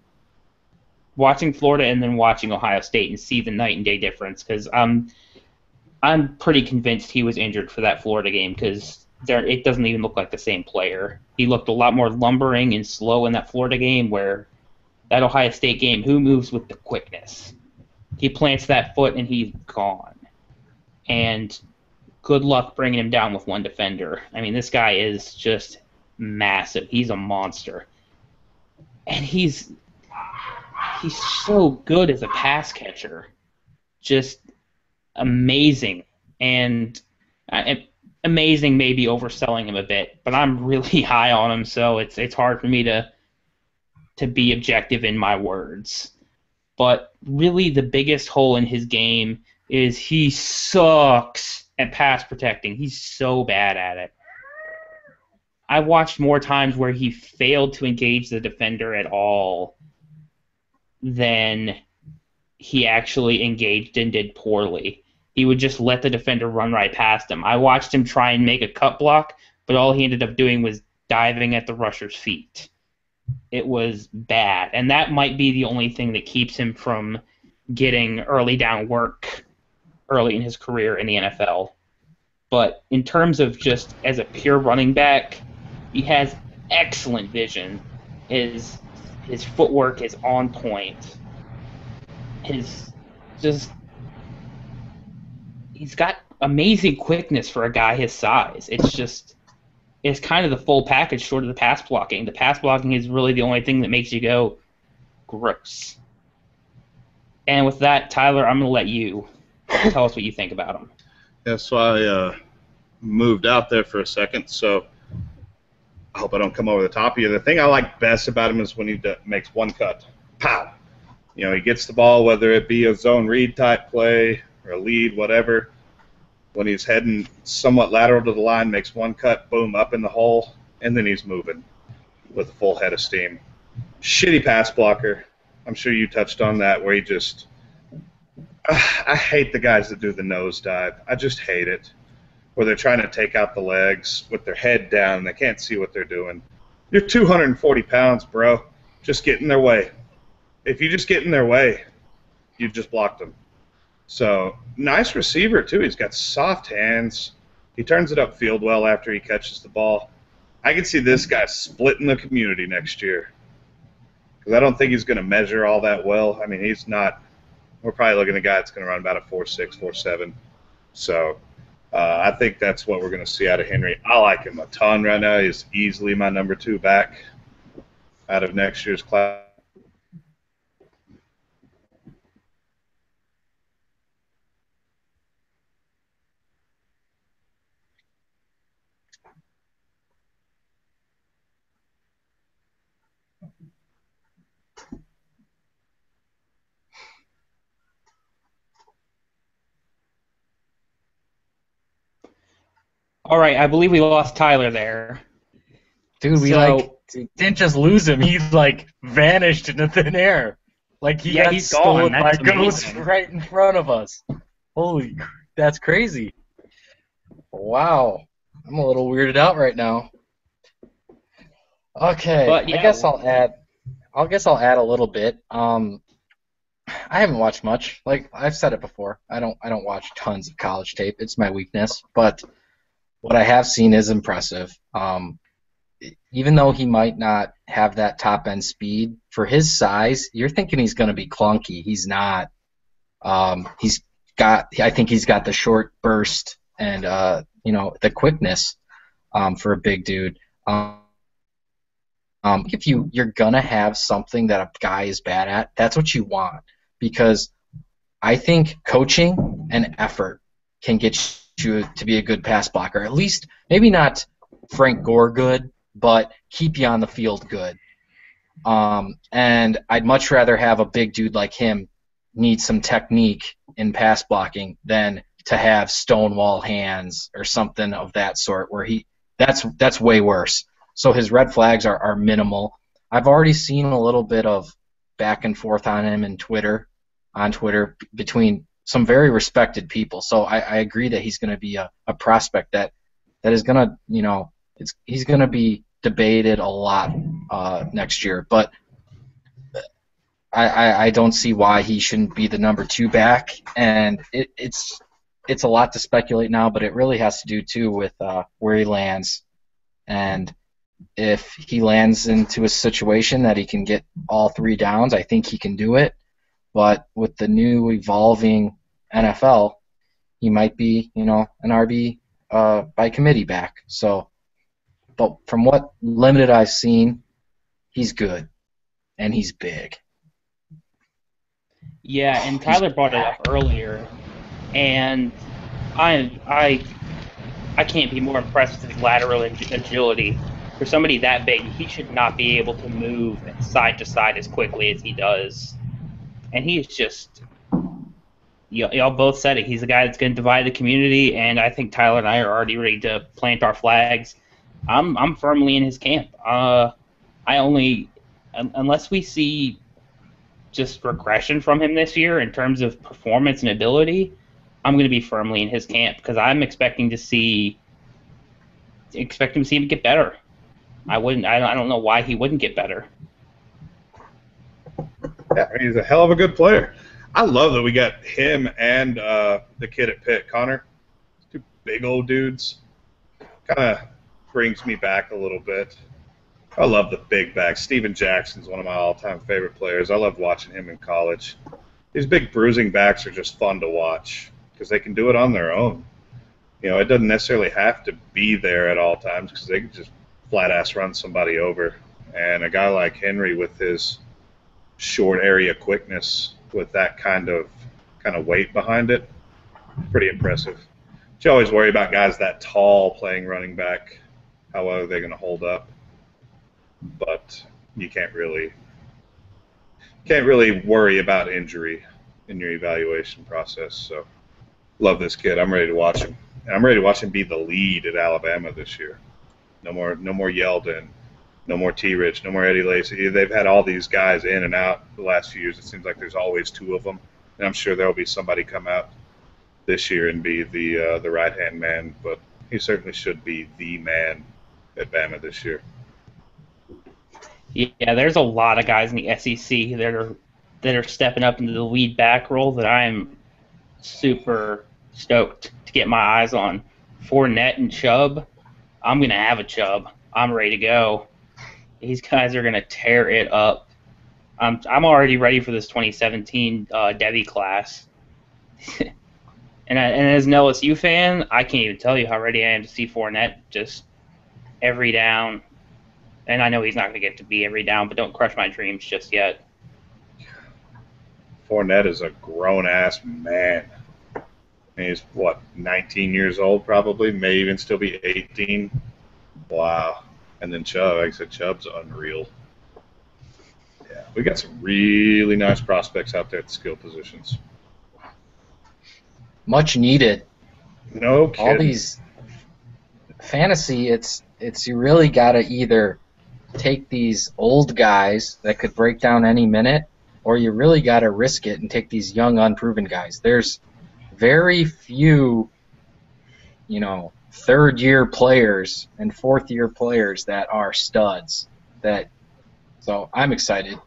Florida and then watching Ohio State and see the night and day difference, because I'm pretty convinced he was injured for that Florida game, because it doesn't even look like the same player. He looked a lot more lumbering and slow in that Florida game, where that Ohio State game, who moves with the quickness? He plants that foot and he's gone. And good luck bringing him down with one defender. I mean, this guy is just massive. He's a monster. And he's so good as a pass catcher. Just amazing. And amazing maybe overselling him a bit, but I'm really high on him, so it's hard for me to to be objective in my words. But really the biggest hole in his game is he sucks at pass protecting. He's so bad at it. I watched more times where he failed to engage the defender at all than he actually engaged and did poorly. He would just let the defender run right past him. I watched him try and make a cut block, but all he ended up doing was diving at the rusher's feet. It was bad, and that might be the only thing that keeps him from getting early down work early in his career in the NFL. But in terms of just as a pure running back, he has excellent vision. His footwork is on point. He's got amazing quickness for a guy his size. It's kind of the full package short of the pass blocking. The pass blocking is really the only thing that makes you go, gross. And with that, Tyler, I'm going to let you tell us what you think about him. Yeah, so I moved out there for a second, so I hope I don't come over the top of you. The thing I like best about him is when he makes one cut. Pow! You know, he gets the ball, whether it be a zone read type play or a lead, whatever. When he's heading somewhat lateral to the line, makes one cut, boom, up in the hole, and then he's moving with a full head of steam. Shitty pass blocker. I'm sure you touched on that, where he just I hate the guys that do the nosedive. I just hate it. Where they're trying to take out the legs with their head down and they can't see what they're doing. You're 240 pounds, bro. Just get in their way. If you just get in their way, you just blocked them. So, nice receiver, too. He's got soft hands. He turns it upfield well after he catches the ball. I can see this guy splitting the community next year. Because I don't think he's going to measure all that well. I mean, he's not – we're probably looking at a guy that's going to run about a 4.6, 4.7. So, I think that's what we're going to see out of Henry. I like him a ton right now. He's easily my number 2 back out of next year's class. All right, I believe we lost Tyler there. Dude, we didn't just lose him. He's vanished into thin air. He got he's stolen gone. by That's ghosts amazing. right in front of us. Holy, that's crazy. Wow, I'm a little weirded out right now. Okay, But, yeah, I guess I'll add a little bit. I haven't watched much. I've said it before. I don't watch tons of college tape. It's my weakness, but what I have seen is impressive. Even though he might not have that top end speed for his size, you're thinking he's going to be clunky. He's not. I think he's got the short burst and the quickness for a big dude. If you're gonna have something that a guy is bad at, that's what you want, because I think coaching and effort can get you to be a good pass blocker. At least maybe not Frank Gore good, but keep you on the field good. And I'd much rather have a big dude like him need some technique in pass blocking than to have stonewall hands or something of that sort, where that's way worse. So his red flags are minimal. I've already seen a little bit of back and forth on him on Twitter between some very respected people. So I agree that he's going to be a prospect that is going to, he's going to be debated a lot next year. But I don't see why he shouldn't be the number 2 back. And it's a lot to speculate now, but it really has to do too with where he lands. And if he lands into a situation that he can get all 3 downs, I think he can do it. But with the new evolving NFL, he might be, an RB by committee back. So, but from what limited I've seen, he's good and he's big. Yeah, and Tyler brought it up earlier, and I can't be more impressed with his lateral agility. For somebody that big, he should not be able to move side to side as quickly as he does. And he's just, y'all both said it. He's the guy that's going to divide the community, and I think Tyler and I are already ready to plant our flags. I'm firmly in his camp. Unless we see just regression from him this year in terms of performance and ability, I'm going to be firmly in his camp because I'm expecting to see him get better. I don't know why he wouldn't get better. Yeah, he's a hell of a good player. I love that we got him and the kid at Pitt, Connor. Two big old dudes. Kind of brings me back a little bit. I love the big backs. Steven Jackson's one of my all-time favorite players. I loved watching him in college. These big bruising backs are just fun to watch because they can do it on their own. It doesn't necessarily have to be there at all times because they can just flat-ass run somebody over. And a guy like Henry with his short area quickness with that kind of weight behind it, pretty impressive. But you always worry about guys that tall playing running back, how well are they going to hold up? But you can't really worry about injury in your evaluation process. So love this kid. I'm ready to watch him. And I'm ready to watch him be the lead at Alabama this year. No more Yeldon, no more T. Rich, no more Eddie Lacy. They've had all these guys in and out the last few years. It seems like there's always two of them. And I'm sure there'll be somebody come out this year and be the right-hand man. But he certainly should be the man at Bama this year. Yeah, there's a lot of guys in the SEC that are stepping up into the lead back role that I'm super stoked to get my eyes on. Fournette and Chubb, I'm going to have a Chubb. I'm ready to go. These guys are going to tear it up. I'm already ready for this 2017 Devy class. and as an LSU fan, I can't even tell you how ready I am to see Fournette just every down. And I know he's not going to get to be every down, but don't crush my dreams just yet. Fournette is a grown-ass man. And he's, 19 years old probably? May even still be 18. Wow. And then Chubb, like I said, Chubb's unreal. Yeah, we got some really nice prospects out there at the skill positions. Much needed. No kidding. All these fantasy, it's you really got to either take these old guys that could break down any minute, or you really got to risk it and take these young, unproven guys. There's very few, third-year players and fourth-year players that are studs. So I'm excited.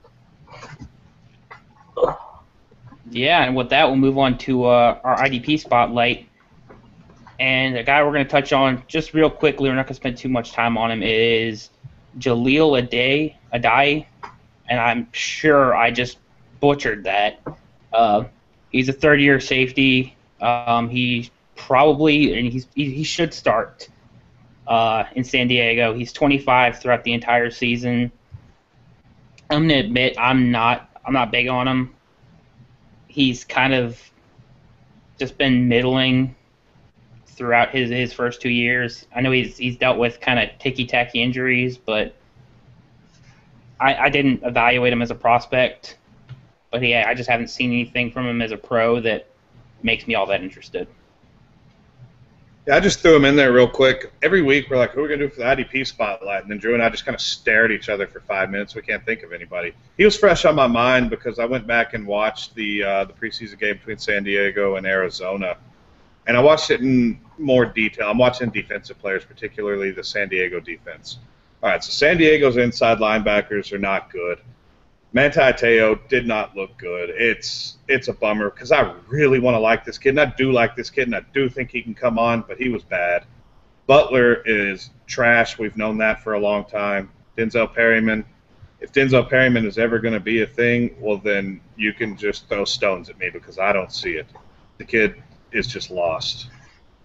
Yeah, and with that, we'll move on to our IDP spotlight. And the guy we're going to touch on just real quickly, we're not going to spend too much time on him, is Jaleel Adai, and I'm sure I just butchered that. He's a third-year safety. He probably, and he should start in San Diego. He's 25 throughout the entire season. I'm gonna admit I'm not big on him. He's kind of just been middling throughout his first 2 years. I know he's dealt with kind of ticky-tacky injuries, but I didn't evaluate him as a prospect. But yeah, I just haven't seen anything from him as a pro that makes me all that interested. Yeah, I just threw him in there real quick. Every week we're like, who are we going to do for the IDP spotlight? And then Drew and I just kind of stare at each other for 5 minutes. We can't think of anybody. He was fresh on my mind because I went back and watched the preseason game between San Diego and Arizona. And I watched it in more detail. I'm watching defensive players, particularly the San Diego defense. All right, so San Diego's inside linebackers are not good. Manti Te'o did not look good. It's a bummer because I really want to like this kid, and I do like this kid, and I do think he can come on, but he was bad. Butler is trash. We've known that for a long time. Denzel Perryman, if Denzel Perryman is ever going to be a thing, well, then you can just throw stones at me because I don't see it. The kid is just lost.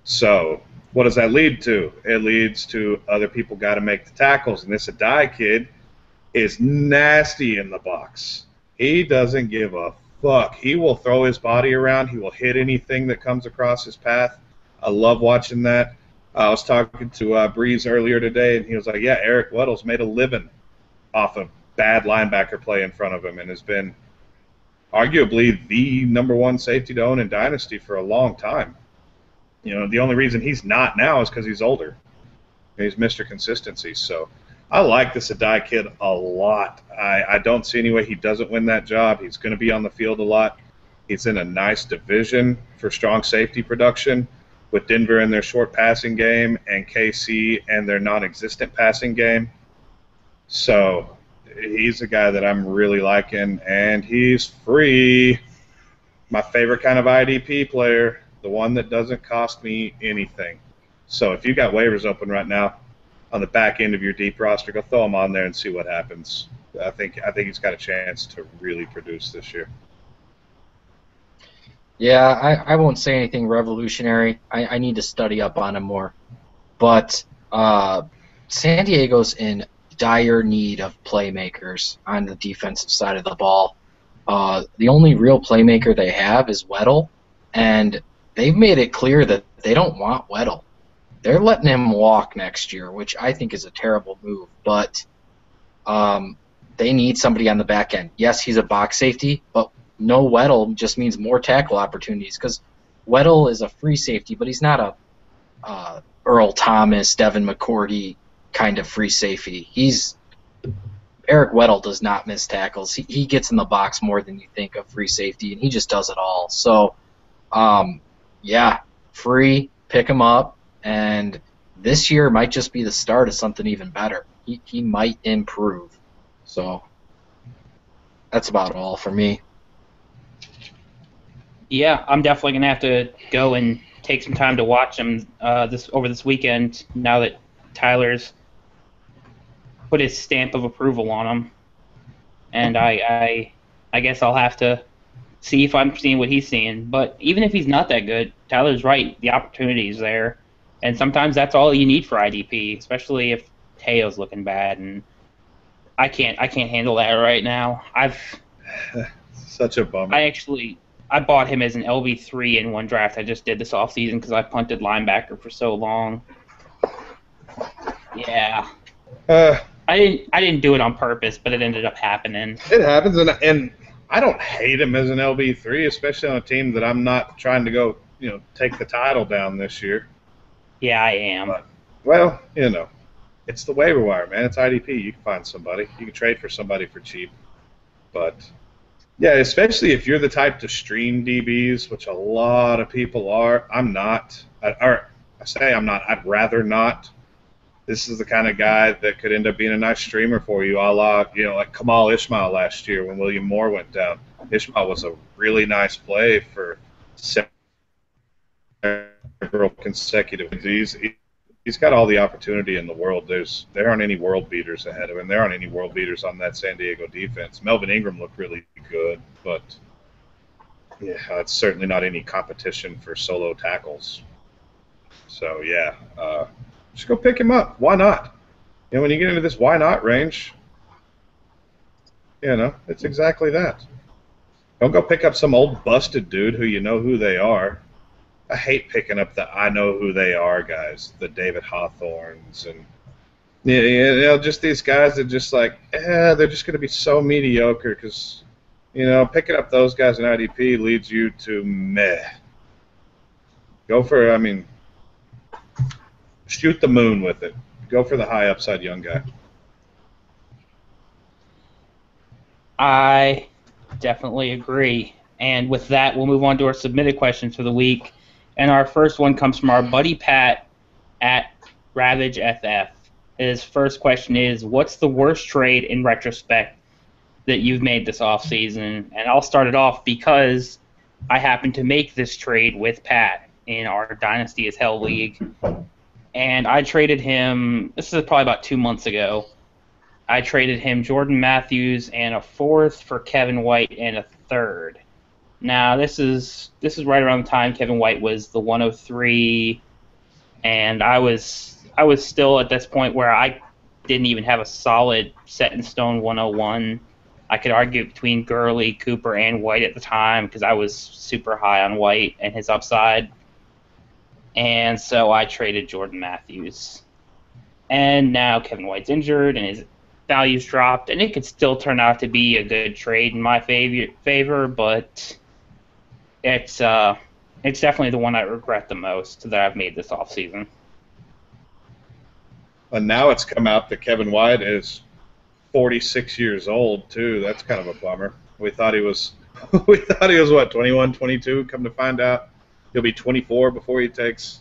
So what does that lead to? It leads to other people got to make the tackles, and this Adai kid is nasty in the box. He doesn't give a fuck. He will throw his body around. He will hit anything that comes across his path. I love watching that. I was talking to Breeze earlier today, and he was like, yeah, Eric Weddle's made a living off of bad linebacker play in front of him and has been arguably the number one safety to own in Dynasty for a long time. The only reason he's not now is because he's older. He's Mr. Consistency. So I like this Adai kid a lot. I don't see any way he doesn't win that job. He's going to be on the field a lot. He's in a nice division for strong safety production with Denver in their short passing game and KC and their non-existent passing game. So he's a guy that I'm really liking, and he's free. My favorite kind of IDP player, the one that doesn't cost me anything. So if you got waivers open right now on the back end of your deep roster, go throw him on there and see what happens. I think he's got a chance to really produce this year. Yeah, I won't say anything revolutionary. I need to study up on him more. But San Diego's in dire need of playmakers on the defensive side of the ball. The only real playmaker they have is Weddle, and they've made it clear that they don't want Weddle. They're letting him walk next year, which I think is a terrible move. But they need somebody on the back end. Yes, he's a box safety, but no Weddle just means more tackle opportunities because Weddle is a free safety, but he's not a Earl Thomas, Devin McCourty kind of free safety. Eric Weddle does not miss tackles. He gets in the box more than you think of free safety, and he just does it all. So, yeah, free, pick him up, and this year might just be the start of something even better. He might improve. So that's about all for me. Yeah, I'm definitely going to have to go and take some time to watch him over this weekend now that Tyler's put his stamp of approval on him. And I guess I'll have to see if I'm seeing what he's seeing. But even if he's not that good, Tyler's right. The opportunity is there. And sometimes that's all you need for IDP, especially if Teo's looking bad. And I can't handle that right now. Such a bummer. I bought him as an LB3 in one draft I just did this offseason because I punted linebacker for so long. Yeah. I didn't do it on purpose, but it ended up happening. It happens, and I don't hate him as an LB3, especially on a team that I'm not trying to go, take the title down this year. Yeah, I am. But, well, it's the waiver wire, man. It's IDP. You can find somebody. You can trade for somebody for cheap. But yeah, especially if you're the type to stream DBs, which a lot of people are. I'm not. I say I'm not. I'd rather not. This is the kind of guy that could end up being a nice streamer for you, a la, like Kamal Ishmael last year when William Moore went down. Ishmael was a really nice play for several consecutive days. He's got all the opportunity in the world. There aren't any world beaters ahead of him. There aren't any world beaters on that San Diego defense. Melvin Ingram looked really good, but yeah, it's certainly not any competition for solo tackles. So yeah, just go pick him up. Why not? When you get into this why not range, it's exactly that. Don't go pick up some old busted dude who you know who they are. I hate picking up the I know who they are guys, the David Hawthorns and just these guys that just they're just going to be so mediocre because picking up those guys in IDP leads you to meh. Go for shoot the moon with it. Go for the high upside young guy. I definitely agree. And with that, we'll move on to our submitted questions for the week. And our first one comes from our buddy Pat at RavageFF. His first question is, what's the worst trade in retrospect that you've made this offseason? And I'll start it off because I happened to make this trade with Pat in our Dynasty is Hell League. And I traded him, this is probably about 2 months ago, I traded him Jordan Matthews and a fourth for Kevin White and a third. Now, this is right around the time Kevin White was the 103, and I was still at this point where I didn't even have a solid set-in-stone 101. I could argue between Gurley, Cooper, and White at the time because I was super high on White and his upside. and so I traded Jordan Matthews. And now Kevin White's injured, and his value's dropped, and it could still turn out to be a good trade in my favor, but it's definitely the one I regret the most that I've made this offseason. And now it's come out that Kevin White is 46 years old too. That's kind of a bummer. We thought he was what, 21, 22. Come to find out, he'll be 24 before he takes.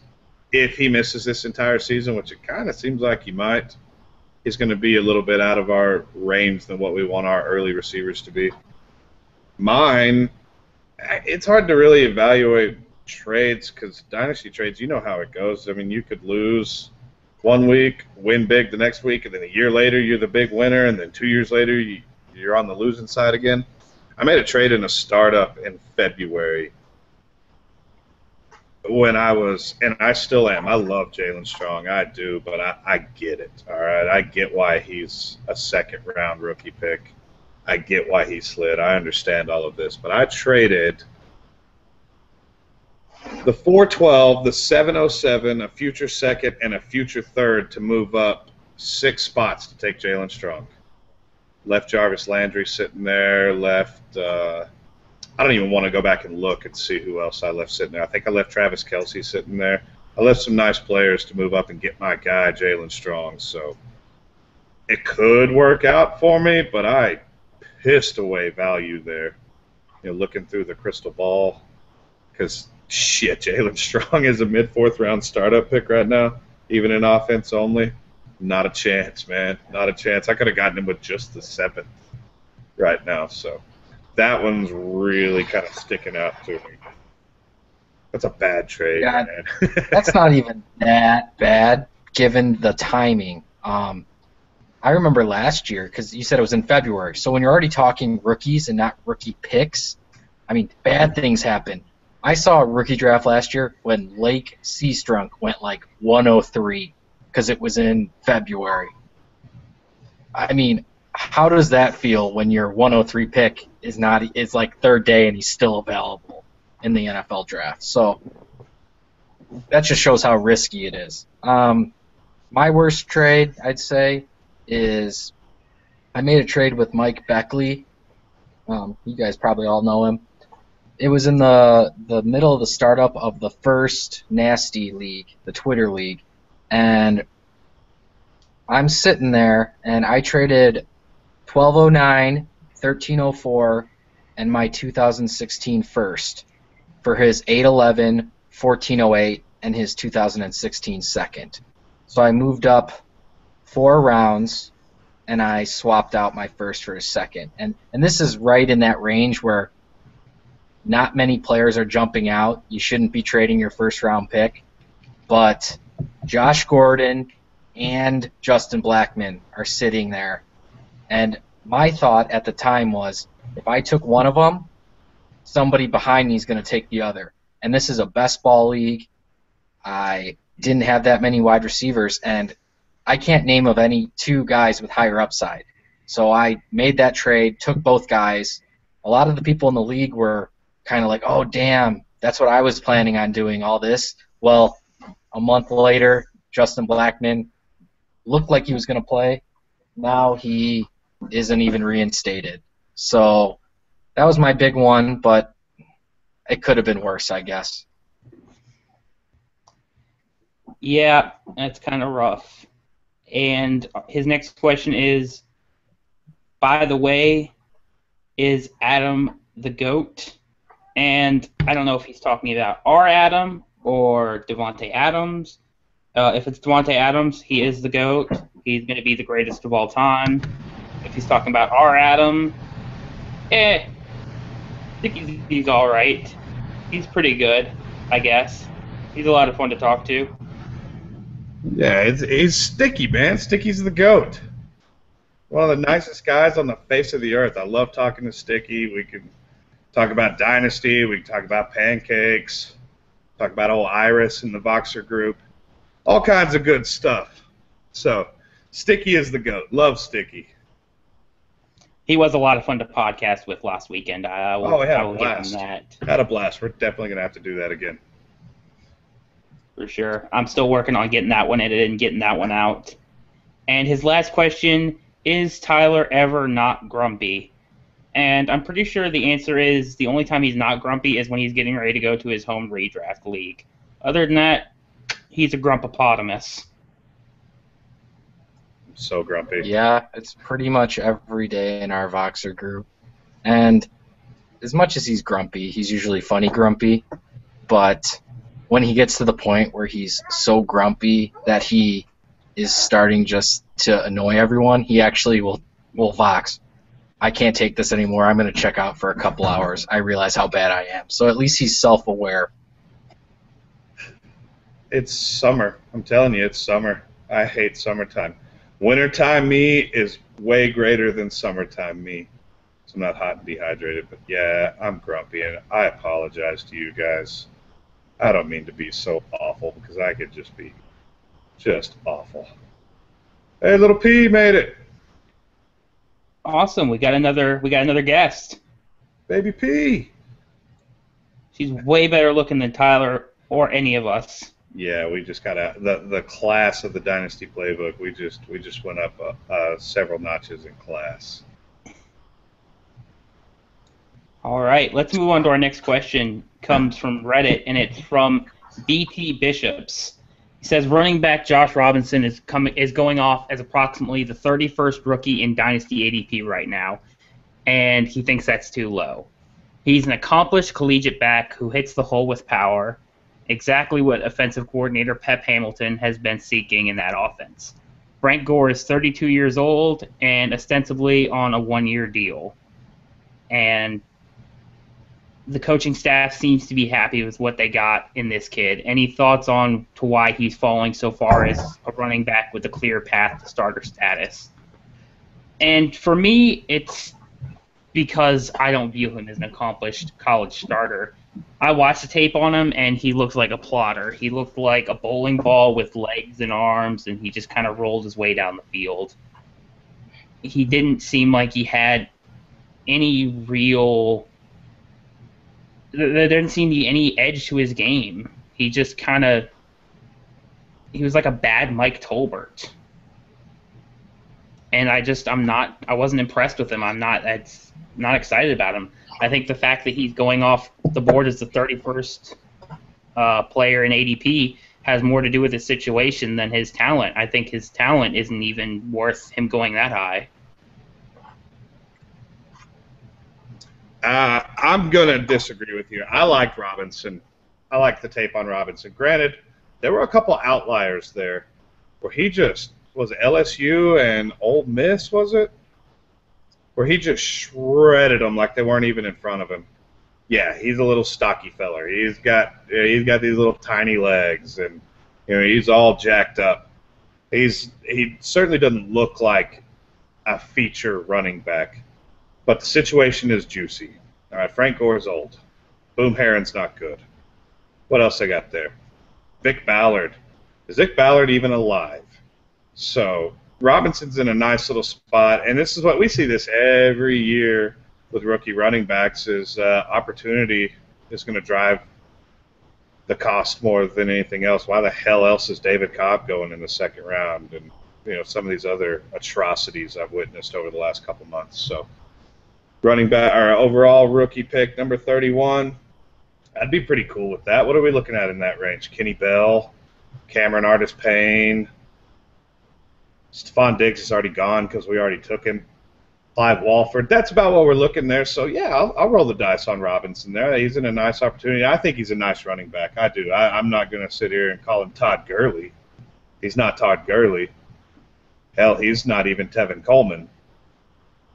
If he misses this entire season, which it kind of seems like he might, he's going to be a little bit out of our range than what we want our early receivers to be. Mine, it's hard to really evaluate trades because Dynasty trades, you know how it goes. I mean, you could lose one week, win big the next week, and then a year later you're the big winner, and then 2 years later you're on the losing side again. I made a trade in a startup in February when and I still am. I love Jalen Strong, I do, but I get it, all right? I get why he's a second-round rookie pick. I get why he slid. I understand all of this, but I traded the 412, the 707, a future second, and a future third to move up 6 spots to take Jalen Strong. Left Jarvis Landry sitting there, left I don't even want to go back and look and see who else I left sitting there. I think I left Travis Kelce sitting there. I left some nice players to move up and get my guy, Jalen Strong. So it could work out for me, but I pissed away value there, looking through the crystal ball. Because, shit, Jalen Strong is a mid-4th round startup pick right now, even in offense only. Not a chance, man. Not a chance. I could have gotten him with just the 7th right now, so that one's really kind of sticking out to me. That's a bad trade, man. That's not even that bad, given the timing. I remember last year, because you said it was in February, so when you're already talking rookies and not rookie picks, I mean, bad things happen. I saw a rookie draft last year when Lake Seastrunk went like 103 because it was in February. I mean, how does that feel when your 103 pick is like 3rd day and he's still available in the NFL draft? So that just shows how risky it is. My worst trade, I'd say, is I made a trade with Mike Beckley. You guys probably all know him. It was in the middle of the startup of the first Nasty League, the Twitter League, and I'm sitting there, and I traded 1209, 1304, and my 2016 first for his 811, 1408, and his 2016 second. So I moved up 4 rounds, and I swapped out my first for his second. And this is right in that range where not many players are jumping out. You shouldn't be trading your first-round pick. But Josh Gordon and Justin Blackmon are sitting there. And my thought at the time was, if I took one of them, somebody behind me is going to take the other. And this is a best ball league. I didn't have that many wide receivers, and I can't name of any 2 guys with higher upside. So I made that trade, took both guys. A lot of the people in the league were kind of like, oh, damn, that's what I was planning on doing, all this. Well, a month later, Justin Blackmon looked like he was going to play. Now he isn't even reinstated. So that was my big one, but it could have been worse, I guess. Yeah, that's kind of rough. And his next question is, by the way, is Adam the GOAT? And I don't know if he's talking about our Adam or Devontae Adams. If it's Devontae Adams, he is the GOAT. He's going to be the greatest of all time. If he's talking about our Adam, I think he's all right. He's pretty good, I guess. He's a lot of fun to talk to. Yeah, he's Sticky, man. Sticky's the GOAT. One of the nicest guys on the face of the earth. I love talking to Sticky. We can talk about Dynasty. We can talk about pancakes. Talk about old Iris in the Voxer group. All kinds of good stuff. So, Sticky is the GOAT. Love Sticky. He was a lot of fun to podcast with last weekend. I will give him that. Had a blast. We're definitely going to have to do that again. For sure. I'm still working on getting that one edited and getting that one out. And his last question, is Tyler ever not grumpy? And I'm pretty sure the answer is the only time he's not grumpy is when he's getting ready to go to his home redraft league. Other than that, he's a grumpopotamus. So grumpy. Yeah, it's pretty much every day in our Voxer group. And as much as he's grumpy, he's usually funny grumpy. But when he gets to the point where he's so grumpy that he is starting just to annoy everyone, he actually will Vox, I can't take this anymore. I'm going to check out for a couple hours. I realize how bad I am. So at least he's self-aware. It's summer. I'm telling you, it's summer. I hate summertime. Wintertime me is way greater than summertime me. So I'm not hot and dehydrated, but yeah, I'm grumpy, and I apologize to you guys. I don't mean to be so awful, because I could just be just awful. Hey, little P made it. Awesome. We got another guest. Baby P. She's way better looking than Tyler or any of us. Yeah, we just got the class of the Dynasty Playbook. We just went up several notches in class. All right, let's move on to our next question. Comes from Reddit, and it's from BT Bishops. He says running back Josh Robinson is going off as approximately the 31st rookie in Dynasty ADP right now, and he thinks that's too low. He's an accomplished collegiate back who hits the hole with power, exactly what offensive coordinator Pep Hamilton has been seeking in that offense. Frank Gore is 32 years old and ostensibly on a one-year deal. And the coaching staff seems to be happy with what they got in this kid. Any thoughts on to why he's falling so far as a running back with a clear path to starter status? And for me, it's because I don't view him as an accomplished college starter. I watched the tape on him, and he looks like a plotter. He looked like a bowling ball with legs and arms, and he just kind of rolled his way down the field. He didn't seem like he had any real... There didn't seem to be any edge to his game. He just kind of... He was like a bad Mike Tolbert. And I wasn't impressed with him. I'm not excited about him. I think the fact that he's going off the board as the 31st player in ADP has more to do with his situation than his talent. I think his talent isn't even worth him going that high. I'm going to disagree with you. I liked Robinson. I liked the tape on Robinson. Granted, there were a couple outliers there where he just was LSU and Ole Miss, was it? Where he just shredded them like they weren't even in front of him. Yeah, he's a little stocky feller. He's got these little tiny legs, and he's all jacked up. He certainly doesn't look like a feature running back, but the situation is juicy. All right, Frank Gore's old. Boom Herron's not good. What else I got there? Vic Ballard. Is Vic Ballard even alive? So Robinson's in a nice little spot, and this is what we see this every year with rookie running backs is opportunity is going to drive the cost more than anything else. Why the hell else is David Cobb going in the second round, and some of these other atrocities I've witnessed over the last couple months. So running back, our overall rookie pick, number 31, I'd be pretty cool with that. What are we looking at in that range? Kenny Bell, Cameron Artis-Payne. Stephon Diggs is already gone because we already took him. Clive Walford. That's about what we're looking there. So, yeah, I'll roll the dice on Robinson there. He's in a nice opportunity. I think he's a nice running back. I do. I'm not going to sit here and call him Todd Gurley. He's not Todd Gurley. Hell, he's not even Tevin Coleman.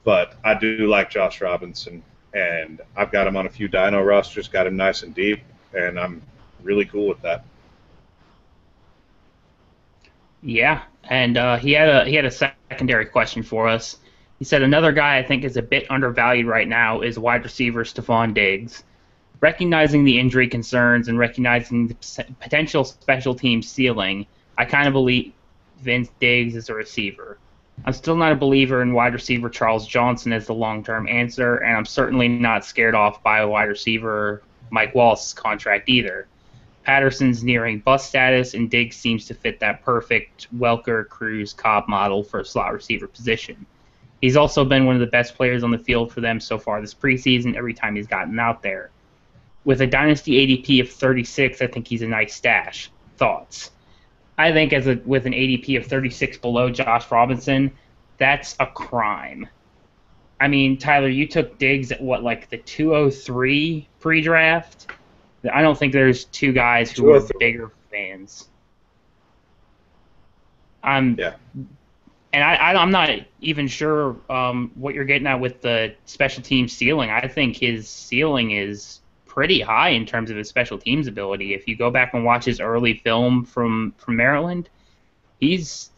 But I do like Josh Robinson, and I've got him on a few dyno rosters, got him nice and deep, and I'm really cool with that. Yeah, and he had a secondary question for us. He said another guy I think is a bit undervalued right now is wide receiver Stephon Diggs. Recognizing the injury concerns and recognizing the potential special team ceiling, I kind of believe Vince Diggs is a receiver. I'm still not a believer in wide receiver Charles Johnson as the long-term answer, and I'm certainly not scared off by a wide receiver Mike Wallace's contract either. Patterson's nearing bust status, and Diggs seems to fit that perfect Welker, Cruz, Cobb model for a slot receiver position. He's also been one of the best players on the field for them so far this preseason every time he's gotten out there. With a Dynasty ADP of 36, I think he's a nice stash. Thoughts? I think with an ADP of 36 below Josh Robinson, that's a crime. I mean, Tyler, you took Diggs at the 203 pre-draft? I don't think there's two guys who are bigger fans. Yeah. And I'm not even sure what you're getting at with the special teams ceiling. I think his ceiling is pretty high in terms of his special teams ability. If you go back and watch his early film from Maryland, he's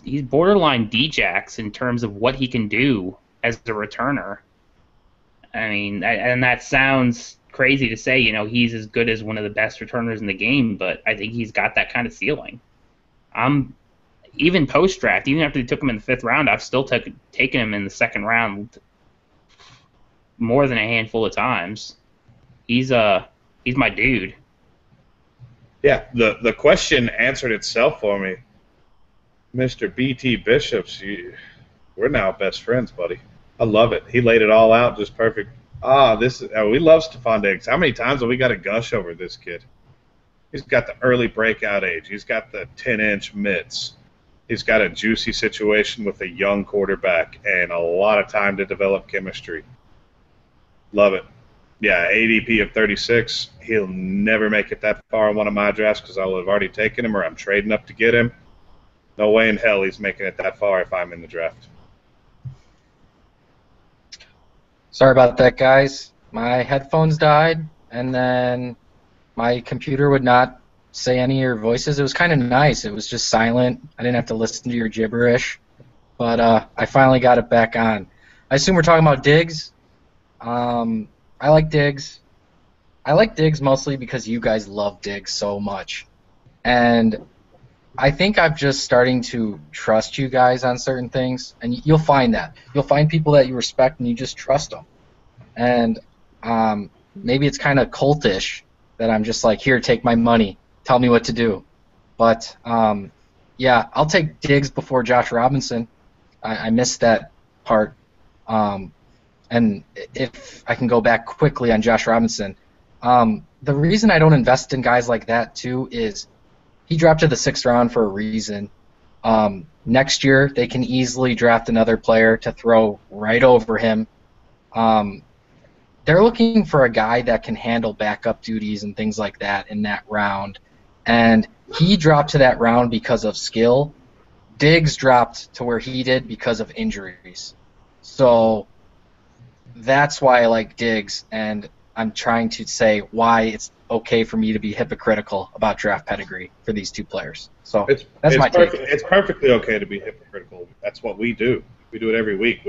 borderline D-Jax in terms of what he can do as a returner. I mean, and that sounds crazy to say, he's as good as one of the best returners in the game, but I think he's got that kind of ceiling. Even post-draft, even after they took him in the 5th round, I've still taken him in the 2nd round more than a handful of times. He's my dude. Yeah, the question answered itself for me. Mr. BT Bishops, we're now best friends, buddy. I love it. He laid it all out just perfect. We love Stephon Diggs. How many times have we got to gush over this kid? He's got the early breakout age. He's got the 10-inch mitts. He's got a juicy situation with a young quarterback and a lot of time to develop chemistry. Love it. Yeah, ADP of 36. He'll never make it that far in one of my drafts because I will have already taken him or I'm trading up to get him. No way in hell he's making it that far if I'm in the draft. Sorry about that, guys. My headphones died, and then my computer would not say any of your voices. It was kind of nice. It was just silent. I didn't have to listen to your gibberish. But I finally got it back on. I assume we're talking about Diggs. I like Diggs. I like Diggs mostly because you guys love Diggs so much. And I think I'm just starting to trust you guys on certain things, and you'll find that. You'll find people that you respect, and you just trust them. And maybe it's kind of cultish that I'm just like, here, take my money. Tell me what to do. But, yeah, I'll take Diggs before Josh Robinson. I missed that part. And if I can go back quickly on Josh Robinson, the reason I don't invest in guys like that, too, is he dropped to the 6th round for a reason. Next year, they can easily draft another player to throw right over him. They're looking for a guy that can handle backup duties and things like that in that round. And he dropped to that round because of skill. Diggs dropped to where he did because of injuries. So that's why I like Diggs, and I'm trying to say why it's okay for me to be hypocritical about draft pedigree for these two players. So that's my take. It's perfectly okay to be hypocritical. That's what we do. We do it every week.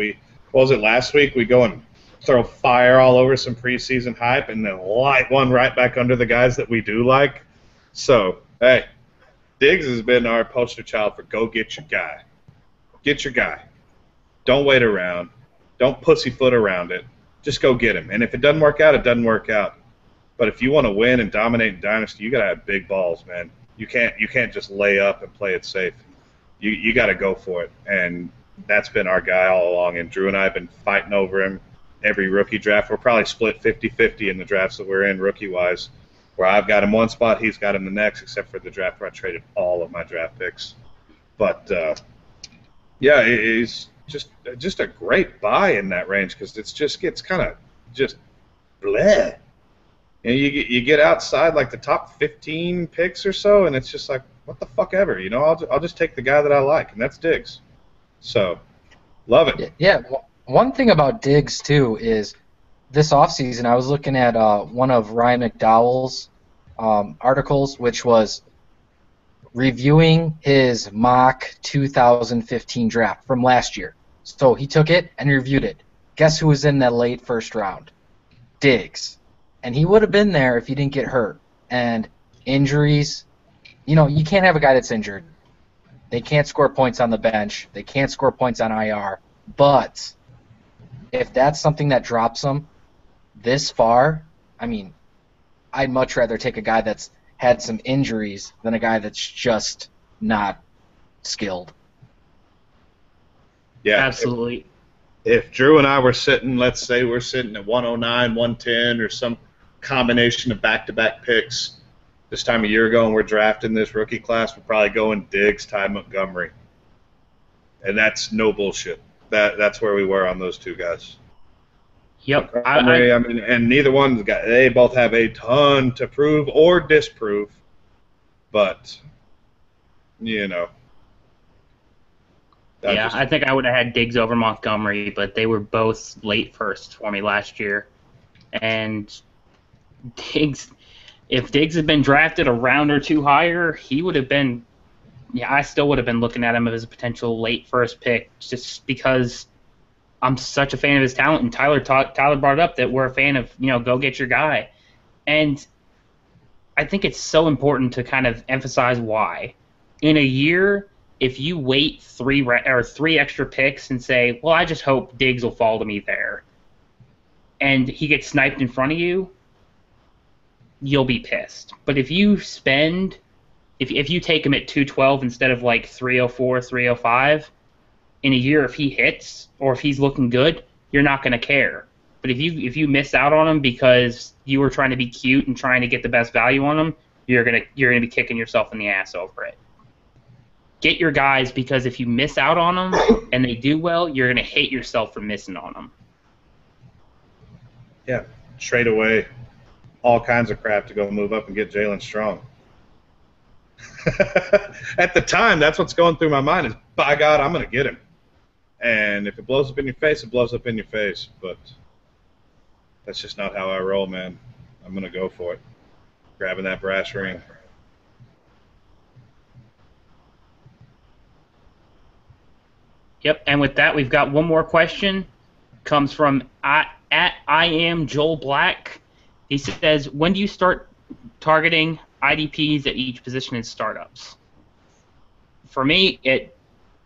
What was it last week? We go and throw fire all over some preseason hype and then light one right back under the guys that we do like. So, hey, Diggs has been our poster child for go get your guy. Get your guy. Don't wait around. Don't pussyfoot around it. Just go get him. And if it doesn't work out, it doesn't work out. But if you want to win and dominate in Dynasty, you got to have big balls, man. You can't just lay up and play it safe. You got to go for it. And that's been our guy all along. And Drew and I have been fighting over him every rookie draft. We're probably split 50-50 in the drafts that we're in rookie-wise, where I've got him one spot, he's got him the next, except for the draft where I traded all of my draft picks. But, yeah, he's just a great buy in that range because it just gets kind of just bleh. And you get outside like the top 15 picks or so, and it's just like, what the fuck ever, I'll just take the guy that I like, and that's Diggs. So, love it. Yeah, one thing about Diggs, too, is this offseason I was looking at one of Ryan McDowell's articles, which was reviewing his mock 2015 draft from last year. So he took it and reviewed it. Guess who was in the late first round? Diggs. And he would have been there if he didn't get hurt. And injuries, you can't have a guy that's injured. They can't score points on the bench. They can't score points on IR. But if that's something that drops them this far, I mean, I'd much rather take a guy that's had some injuries than a guy that's just not skilled. Yeah, absolutely. If Drew and I were sitting, let's say we're sitting at 109, 110, or some combination of back-to-back picks this time a year ago, and we're drafting this rookie class, we're probably going Diggs, Ty Montgomery, and that's no bullshit. That's where we were on those two guys. Yep. I mean, and neither one's got. They both have a ton to prove or disprove, but you know. Yeah, I think I would have had Diggs over Montgomery, but they were both late firsts for me last year. And Diggs, if Diggs had been drafted a round or two higher, he would have been, I still would have been looking at him as a potential late first pick just because I'm such a fan of his talent. And Tyler brought it up that we're a fan of, go get your guy. And I think it's so important to kind of emphasize why. In a year, if you wait three extra picks and say, well, I just hope Diggs will fall to me there, and he gets sniped in front of you, you'll be pissed. But if you if you take him at 212 instead of like 304, 305, in a year if he hits or if he's looking good, you're not going to care. But if you miss out on him because you were trying to be cute and trying to get the best value on him, you're gonna be kicking yourself in the ass over it. Get your guys, because if you miss out on them and they do well, you're going to hate yourself for missing on them. Yeah, trade away all kinds of crap to go move up and get Jalen Strong. At the time, that's what's going through my mind is, by God, I'm going to get him. And if it blows up in your face, it blows up in your face. But that's just not how I roll, man. I'm going to go for it. Grabbing that brass ring. Yep, and with that, we've got one more question. Comes from I am Joel Black. He says, when do you start targeting IDPs at each position in startups? For me,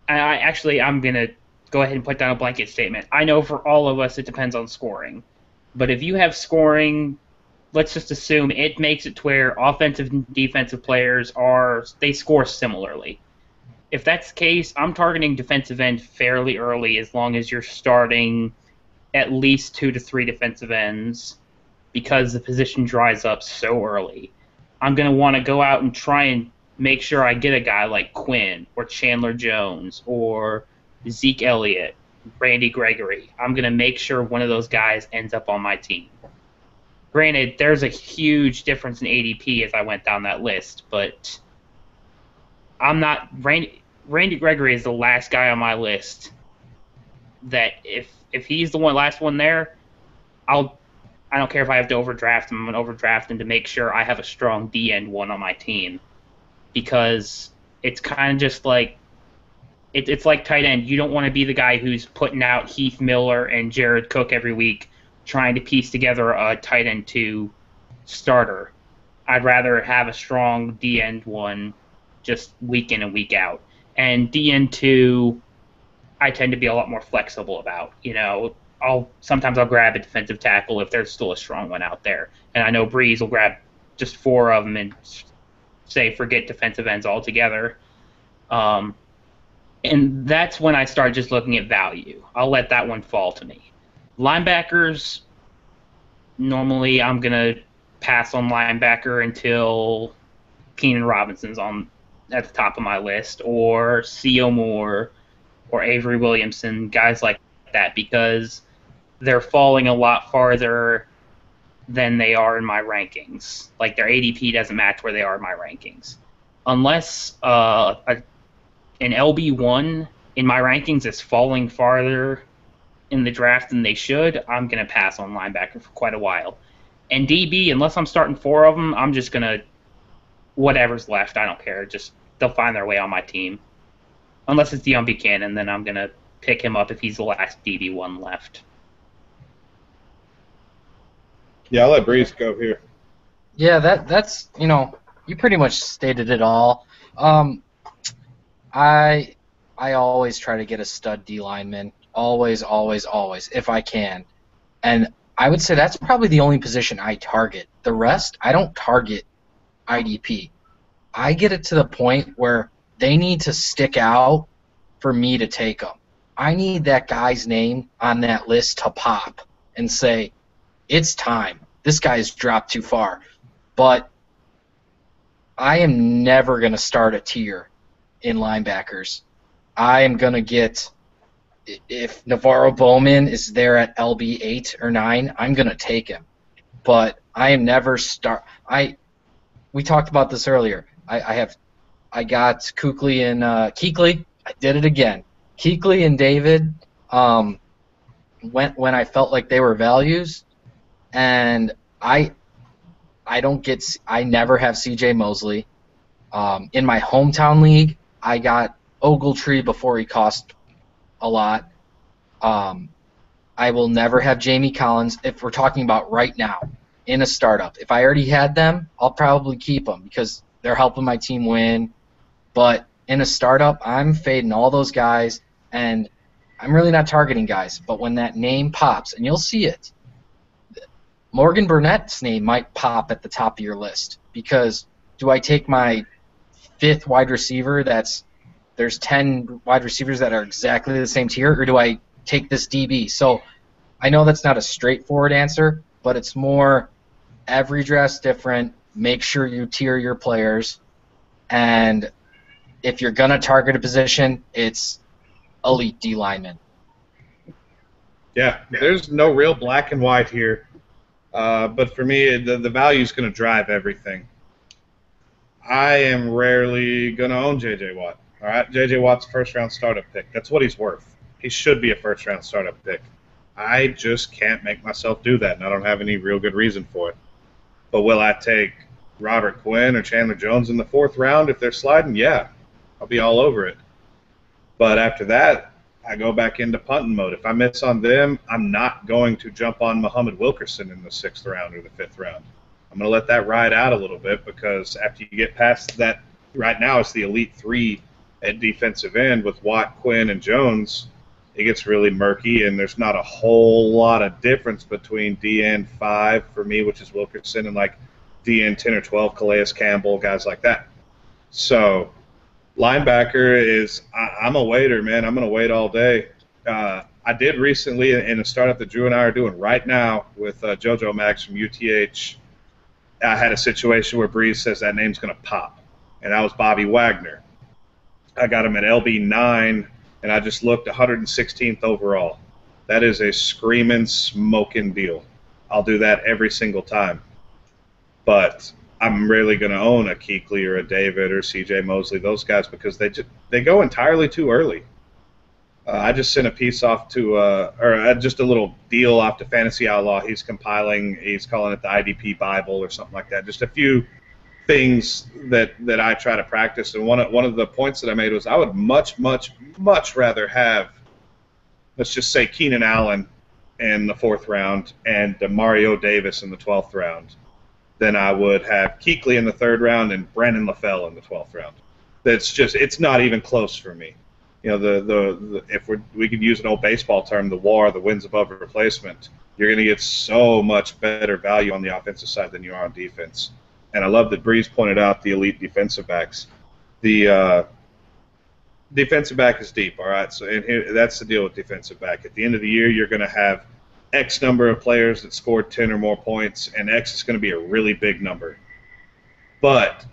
I'm going to go ahead and put down a blanket statement. I know for all of us it depends on scoring. But if you have scoring, let's just assume it makes it to where offensive and defensive players they score similarly. If that's the case, I'm targeting defensive end fairly early as long as you're starting at least 2 to 3 defensive ends because the position dries up so early. I'm going to want to go out and try and make sure I get a guy like Quinn or Chandler Jones or Zeke Elliott, Randy Gregory. I'm going to make sure one of those guys ends up on my team. Granted, there's a huge difference in ADP as I went down that list, but I'm not Randy Gregory is the last guy on my list that if he's the last one there, I don't care if I have to overdraft him. I'm gonna overdraft him to make sure I have a strong D end one on my team, because it's kind of just like it's like tight end. You don't want to be the guy who's putting out Heath Miller and Jared Cook every week trying to piece together a tight end 2 starter. I'd rather have a strong D end one just week in and week out. And DN2, I tend to be a lot more flexible about. Sometimes I'll grab a defensive tackle if there's still a strong one out there. And I know Breeze will grab just 4 of them and say forget defensive ends altogether. And that's when I start just looking at value. I'll let that one fall to me. Linebackers, normally I'm going to pass on linebacker until Keenan Robinson's at the top of my list, or C.O. Moore, or Avery Williamson, guys like that, because they're falling a lot farther than they are in my rankings. Like, their ADP doesn't match where they are in my rankings. Unless an LB1 in my rankings is falling farther in the draft than they should, I'm going to pass on linebacker for quite a while. And DB, unless I'm starting 4 of them, I'm just going to whatever's left, I don't care. They'll find their way on my team. Unless it's Deion Buchanan, then I'm going to pick him up if he's the last DB1 left. Yeah, I'll let Breeze go here. Yeah, that's you pretty much stated it all. I always try to get a stud D lineman. Always, always, always, if I can. And I would say that's probably the only position I target. The rest, I don't target IDP. I get it to the point where they need to stick out for me to take them. I need that guy's name on that list to pop and say, it's time. This guy's dropped too far. But I am never going to start a tier in linebackers. I am going to get, if Navarro Bowman is there at LB 8 or 9, I'm going to take him. But I am never we talked about this earlier. I got Kuechly and Kuechly. I did it again. Kuechly and David when I felt like they were values, and I never have C.J. Mosley. In my hometown league, I got Ogletree before he cost a lot. I will never have Jamie Collins if we're talking about right now in a startup. If I already had them, I'll probably keep them because they're helping my team win. But in a startup, I'm fading all those guys, and I'm really not targeting guys. But when that name pops, and you'll see it, Morgan Burnett's name might pop at the top of your list because do I take my 5th wide receiver there's 10 wide receivers that are exactly the same tier, or do I take this DB? So I know that's not a straightforward answer, but it's more every draft's different. Make sure you tier your players, and if you're going to target a position, it's elite D lineman. Yeah, there's no real black and white here. But for me, the value is going to drive everything. I am rarely going to own J.J. Watt. All right, J.J. Watt's first-round startup pick. That's what he's worth. He should be a first-round startup pick. I just can't make myself do that, and I don't have any real good reason for it. But will I take Robert Quinn or Chandler Jones in the 4th round if they're sliding? Yeah, I'll be all over it. But after that, I go back into punting mode. If I miss on them, I'm not going to jump on Muhammad Wilkerson in the 6th round or the 5th round. I'm going to let that ride out a little bit because after you get past that, right now it's the Elite 3 at defensive end with Watt, Quinn, and Jones. It gets really murky, and there's not a whole lot of difference between DN 5 for me, which is Wilkerson, and like DN 10 or 12, Calais Campbell, guys like that. So linebacker is, I'm a waiter, man. I'm going to wait all day. I did recently in a startup that Drew and I are doing right now with JoJo Max from UTH. I had a situation where Breeze says that name's going to pop, and that was Bobby Wagner. I got him at LB 9, and I just looked 116th overall. That is a screaming, smoking deal. I'll do that every single time. But I'm rarely going to own a Kuechly or a David or C.J. Mosley, those guys, because they go entirely too early. I just sent a piece off to, just a little deal off to Fantasy Outlaw. He's compiling, he's calling it the IDP Bible or something like that. Just a few things that I try to practice. And one of the points that I made was I would much rather have, let's just say, Keenan Allen in the 4th round and Mario Davis in the 12th round than I would have Kuechly in the 3rd round and Brandon LaFell in the 12th round. It's not even close for me. You know, if we could use an old baseball term, the WAR, the wins above replacement, you're going to get so much better value on the offensive side than you are on defense. And I love that Breeze pointed out the elite defensive backs. The defensive back is deep, all right? So that's the deal with defensive back. At the end of the year, you're going to have X number of players that scored 10 or more points, and X is going to be a really big number. But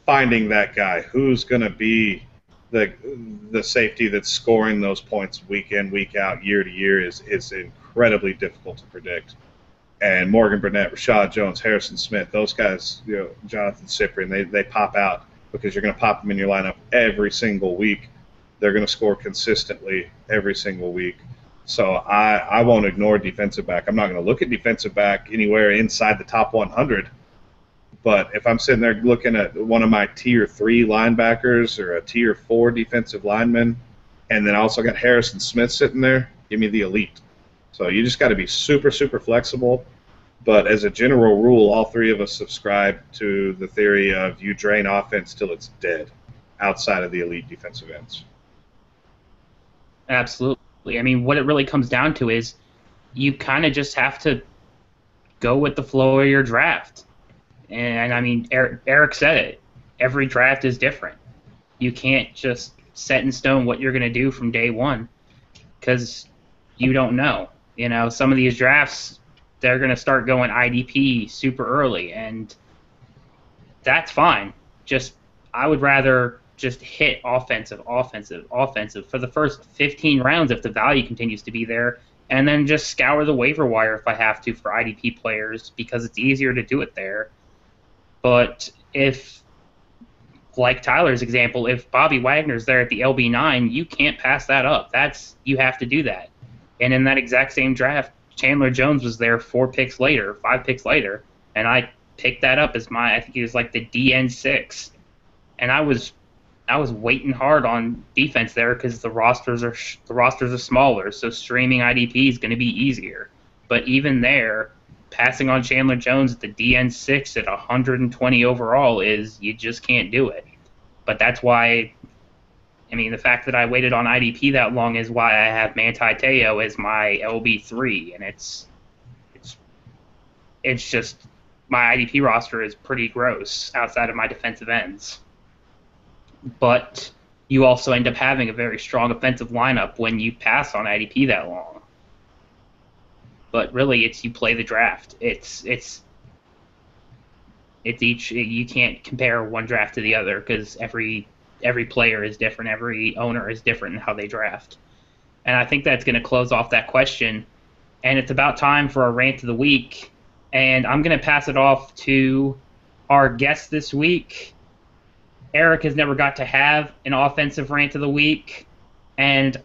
finding that guy who's going to be the safety that's scoring those points week in, week out, year to year is incredibly difficult to predict. And Morgan Burnett, Rashad Jones, Harrison Smith, those guys, you know, Jonathan Cyprian, they pop out because you're going to pop them in your lineup every single week. They're going to score consistently every single week. So I won't ignore defensive back. I'm not going to look at defensive back anywhere inside the top 100. But if I'm sitting there looking at one of my tier 3 linebackers or a tier 4 defensive lineman, and then I also got Harrison Smith sitting there, give me the elite. So you just got to be super flexible. But as a general rule, all 3 of us subscribe to the theory of you drain offense till it's dead outside of the elite defensive ends. Absolutely. I mean, what it really comes down to is you kind of just have to go with the flow of your draft. And I mean, Eric said it. Every draft is different. You can't just set in stone what you're going to do from day one because you don't know. You know, some of these drafts, they're going to start going IDP super early, and that's fine. I would rather just hit offensive for the first 15 rounds if the value continues to be there, and then just scour the waiver wire if I have to for IDP players because it's easier to do it there. But if, like Tyler's example, if Bobby Wagner's there at the LB9, you can't pass that up. You have to do that. And in that exact same draft, Chandler Jones was there 5 picks later, and I picked that up as I think he was like the DN6. And I was waiting hard on defense there because the rosters are smaller, so streaming IDP is going to be easier. But even there, passing on Chandler Jones at the DN6 at 120 overall you just can't do it. But that's why, I mean, the fact that I waited on IDP that long is why I have Manti Te'o as my LB3, and it's just my IDP roster is pretty gross outside of my defensive ends. But you also end up having a very strong offensive lineup when you pass on IDP that long. But really, you play the draft. You can't compare one draft to the other because every player is different, every owner is different in how they draft. And I think that's going to close off that question. And it's about time for our rant of the week. And I'm going to pass it off to our guest this week. Eric has never got to have an offensive rant of the week, and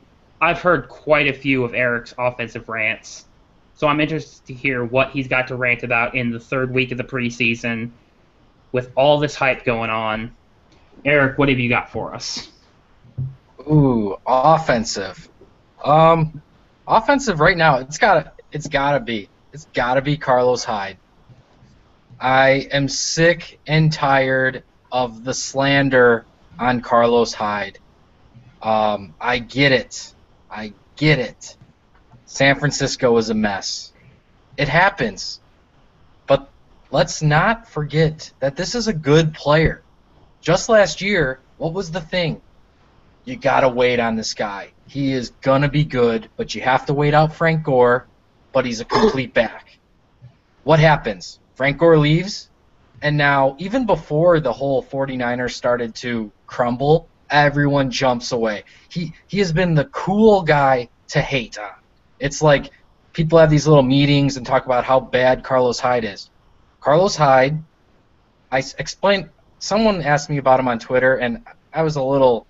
I've heard quite a few of Eric's offensive rants. So I'm interested to hear what he's got to rant about in the 3rd week of the preseason with all this hype going on. Eric, what have you got for us? Ooh, offensive. Offensive right now, it's gotta be Carlos Hyde. I am sick and tired of the slander on Carlos Hyde. I get it. San Francisco is a mess. It happens. But let's not forget that this is a good player. Just last year, what was the thing? You gotta wait on this guy. He is gonna be good, but you have to wait out Frank Gore, but he's a complete back. What happens? Frank Gore leaves, and now, even before the whole 49ers started to crumble, everyone jumps away. He has been the cool guy to hate on. It's like people have these little meetings and talk about how bad Carlos Hyde is. Carlos Hyde, I explained, someone asked me about him on Twitter, and I was a little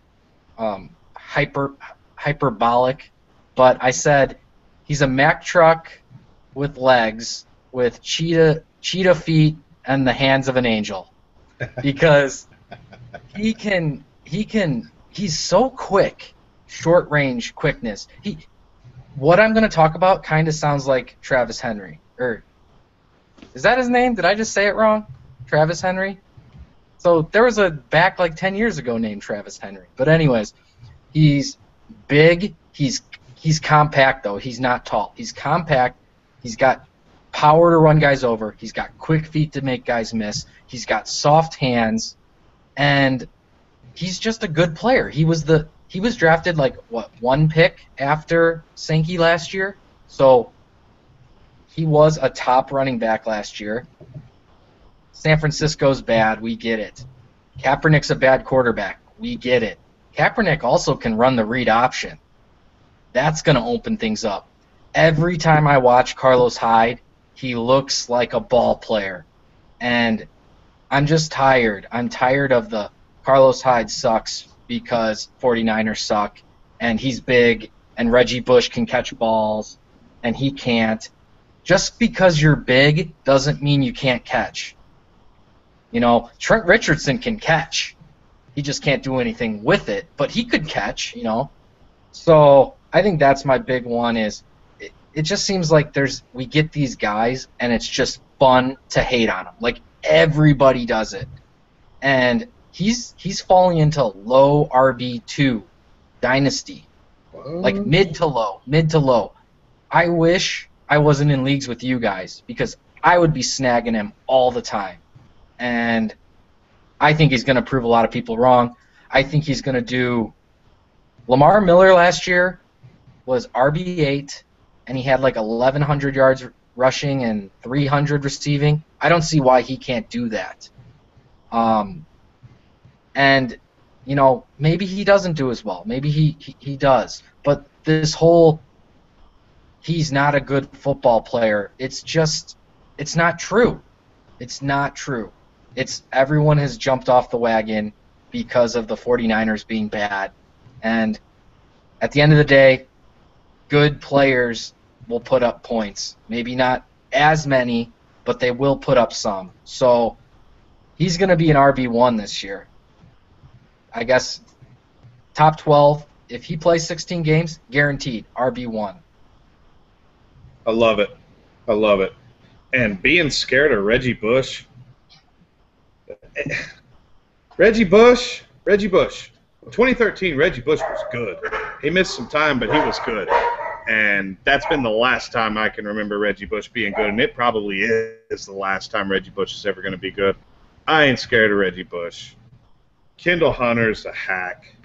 hyperbolic, but I said he's a Mack truck with legs, with cheetah feet, and the hands of an angel, because he's so quick, short range quickness. What I'm going to talk about kind of sounds like Travis Henry. Or is that his name? Did I just say it wrong? Travis Henry? So there was a back like 10 years ago named Travis Henry. But anyways, he's big. He's compact, though. He's not tall. He's compact. He's got power to run guys over. He's got quick feet to make guys miss. He's got soft hands. And he's just a good player. He was drafted like, 1 pick after Sankey last year? So he was a top running back last year. San Francisco's bad. We get it. Kaepernick's a bad quarterback. We get it. Kaepernick also can run the read option. That's going to open things up. Every time I watch Carlos Hyde, he looks like a ball player. And I'm just tired. I'm tired of the Carlos Hyde sucks because 49ers suck, and he's big, and Reggie Bush can catch balls, and he can't. Just because you're big doesn't mean you can't catch. You know, Trent Richardson can catch. He just can't do anything with it, but he could catch, you know. So I think that's my big one is it just seems like we get these guys, and it's just fun to hate on them. Like, everybody does it. And he's falling into low Dynasty. Like mid to low. I wish I wasn't in leagues with you guys, because I would be snagging him all the time. And I think he's going to prove a lot of people wrong. I think he's going to do – Lamar Miller last year was RB8, and he had like 1,100 yards rushing and 300 receiving. I don't see why he can't do that. And, you know, maybe he doesn't do as well. Maybe he does. But this whole he's not a good football player, it's not true. It's not true. It's everyone has jumped off the wagon because of the 49ers being bad. And at the end of the day, good players will put up points. Maybe not as many, but they will put up some. So he's going to be an RB1 this year. I guess top 12, if he plays 16 games, guaranteed, RB1. I love it. I love it. And being scared of Reggie Bush. Reggie Bush. 2013, Reggie Bush was good. He missed some time, but he was good. And that's been the last time I can remember Reggie Bush being good, and it probably is the last time Reggie Bush is ever going to be good. I ain't scared of Reggie Bush. Kendall Hunter's a hack.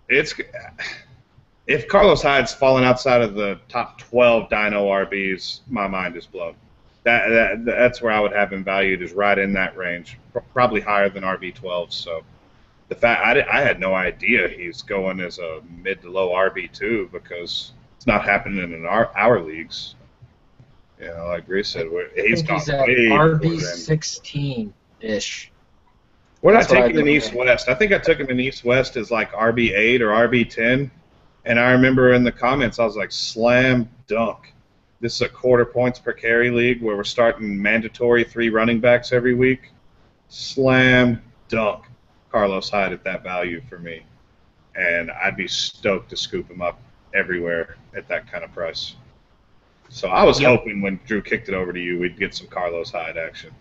If Carlos Hyde's fallen outside of the top 12 Dino RBs, my mind is blown. That's where I would have him valued, is right in that range, probably higher than RB12. So the fact I had no idea he's going as a mid to low RB2, because it's not happening in our leagues. You know, like Reese said, he's gone way RB16-ish. Where did I take him in East-West? I think I took him in East-West as like RB8 or RB10. And I remember in the comments, I was like, slam dunk. This is a quarter points per carry league where we're starting mandatory 3 running backs every week. Slam dunk Carlos Hyde at that value for me. And I'd be stoked to scoop him up everywhere at that kind of price. So I was hoping when Drew kicked it over to you, we'd get some Carlos Hyde action.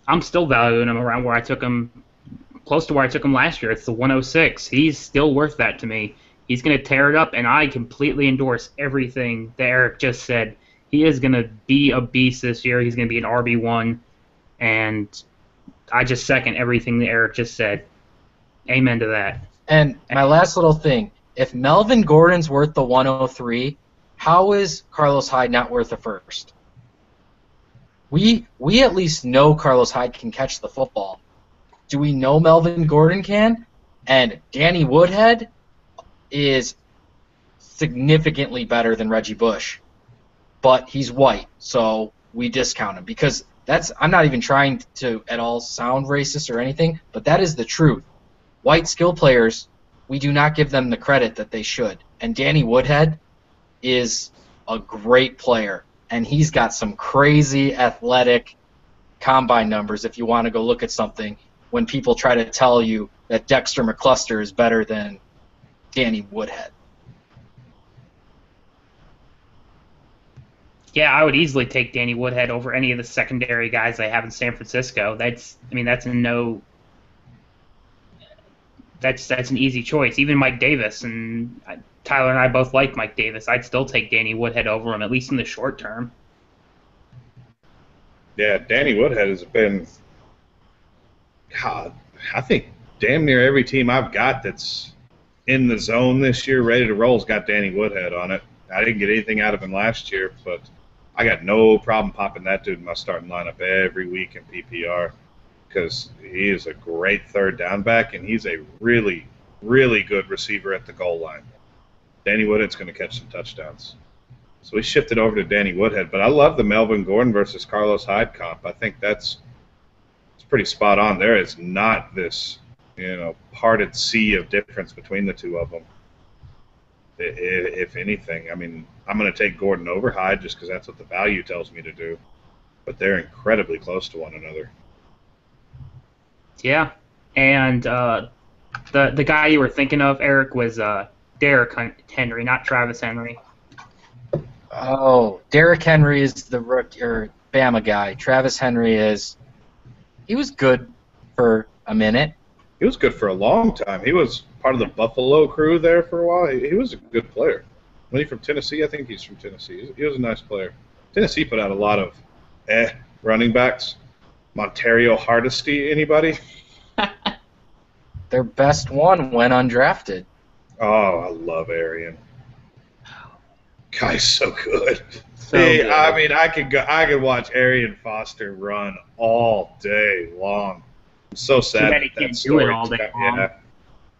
I'm still valuing him around where I took him, close to where I took him last year. It's the 106. He's still worth that to me. He's going to tear it up, and I completely endorse everything that Eric just said. He is going to be a beast this year. He's going to be an RB1, and I just second everything that Eric just said. Amen to that. And my last little thing, if Melvin Gordon's worth the 103, how is Carlos Hyde not worth a first? We at least know Carlos Hyde can catch the football. Do we know Melvin Gordon can? And Danny Woodhead is significantly better than Reggie Bush, but he's white, so we discount him, because I'm not even trying to at all sound racist or anything, but that is the truth. White skill players, we do not give them the credit that they should, and Danny Woodhead is a great player, and he's got some crazy athletic combine numbers if you want to go look at something, when people try to tell you that Dexter McCluster is better than Danny Woodhead. Yeah, I would easily take Danny Woodhead over any of the secondary guys I have in San Francisco. That's an easy choice. Even Mike Davis, and Tyler and I both like Mike Davis. I'd still take Danny Woodhead over him, at least in the short term. Yeah, Danny Woodhead has been, God, I think damn near every team I've got that's in the zone this year, ready to roll, has got Danny Woodhead on it. I didn't get anything out of him last year, but I got no problem popping that dude in my starting lineup every week in PPR, because he is a great third down back, and he's a really, really good receiver at the goal line. Danny Woodhead's going to catch some touchdowns. So we shifted over to Danny Woodhead, but I love the Melvin Gordon versus Carlos Hyde comp. I think it's pretty spot on. There is not this parted sea of difference between the two of them. If anything, I mean, I'm going to take Gordon over Hyde just because that's what the value tells me to do. But they're incredibly close to one another. Yeah, and the guy you were thinking of, Eric, was Derrick Henry, not Travis Henry. Oh, Derrick Henry is the Bama guy. Travis Henry he was good for a minute. He was good for a long time. He was part of the Buffalo crew there for a while. He was a good player. Was he from Tennessee? I think he's from Tennessee. He was a nice player. Tennessee put out a lot of running backs. Montario Hardesty, anybody? Their best one went undrafted. Oh, I love Arian. Guy's so good. So good. I mean, I could watch Arian Foster run all day long. I'm so sad that he that can't do it all day long. Yeah,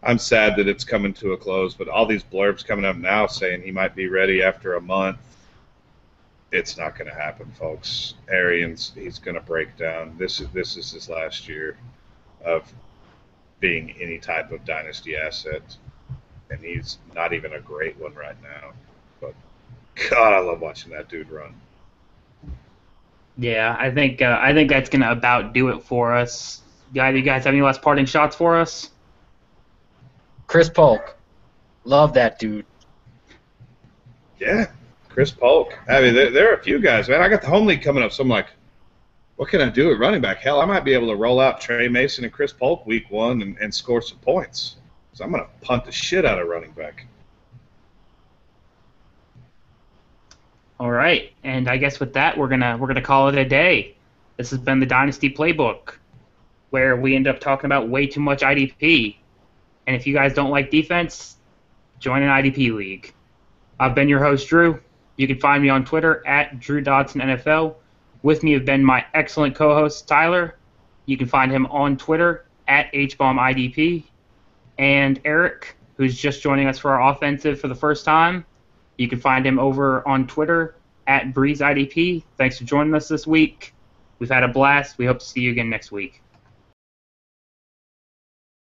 I'm sad that it's coming to a close. But all these blurbs coming up now saying he might be ready after a month. It's not going to happen, folks. He's going to break down. This is his last year of being any type of dynasty asset, and he's not even a great one right now. But God, I love watching that dude run. Yeah, I think that's gonna about do it for us. You guys have any last parting shots for us? Chris Polk, love that dude. Yeah, Chris Polk. I mean, there are a few guys, man. I got the home league coming up, so I'm like, what can I do at running back? Hell, I might be able to roll out Trey Mason and Chris Polk week 1 and score some points. So I'm gonna punt the shit out of running back. All right, and I guess with that we're gonna call it a day. This has been the Dynasty Playbook, where we end up talking about way too much IDP. And if you guys don't like defense, join an IDP league. I've been your host, Drew. You can find me on Twitter at DrewDodsonNFL. With me have been my excellent co-host, Tyler. You can find him on Twitter at HBombIDP. And Eric, who's just joining us for our offensive for the first time. You can find him over on Twitter at BreezeIDP. Thanks for joining us this week. We've had a blast. We hope to see you again next week.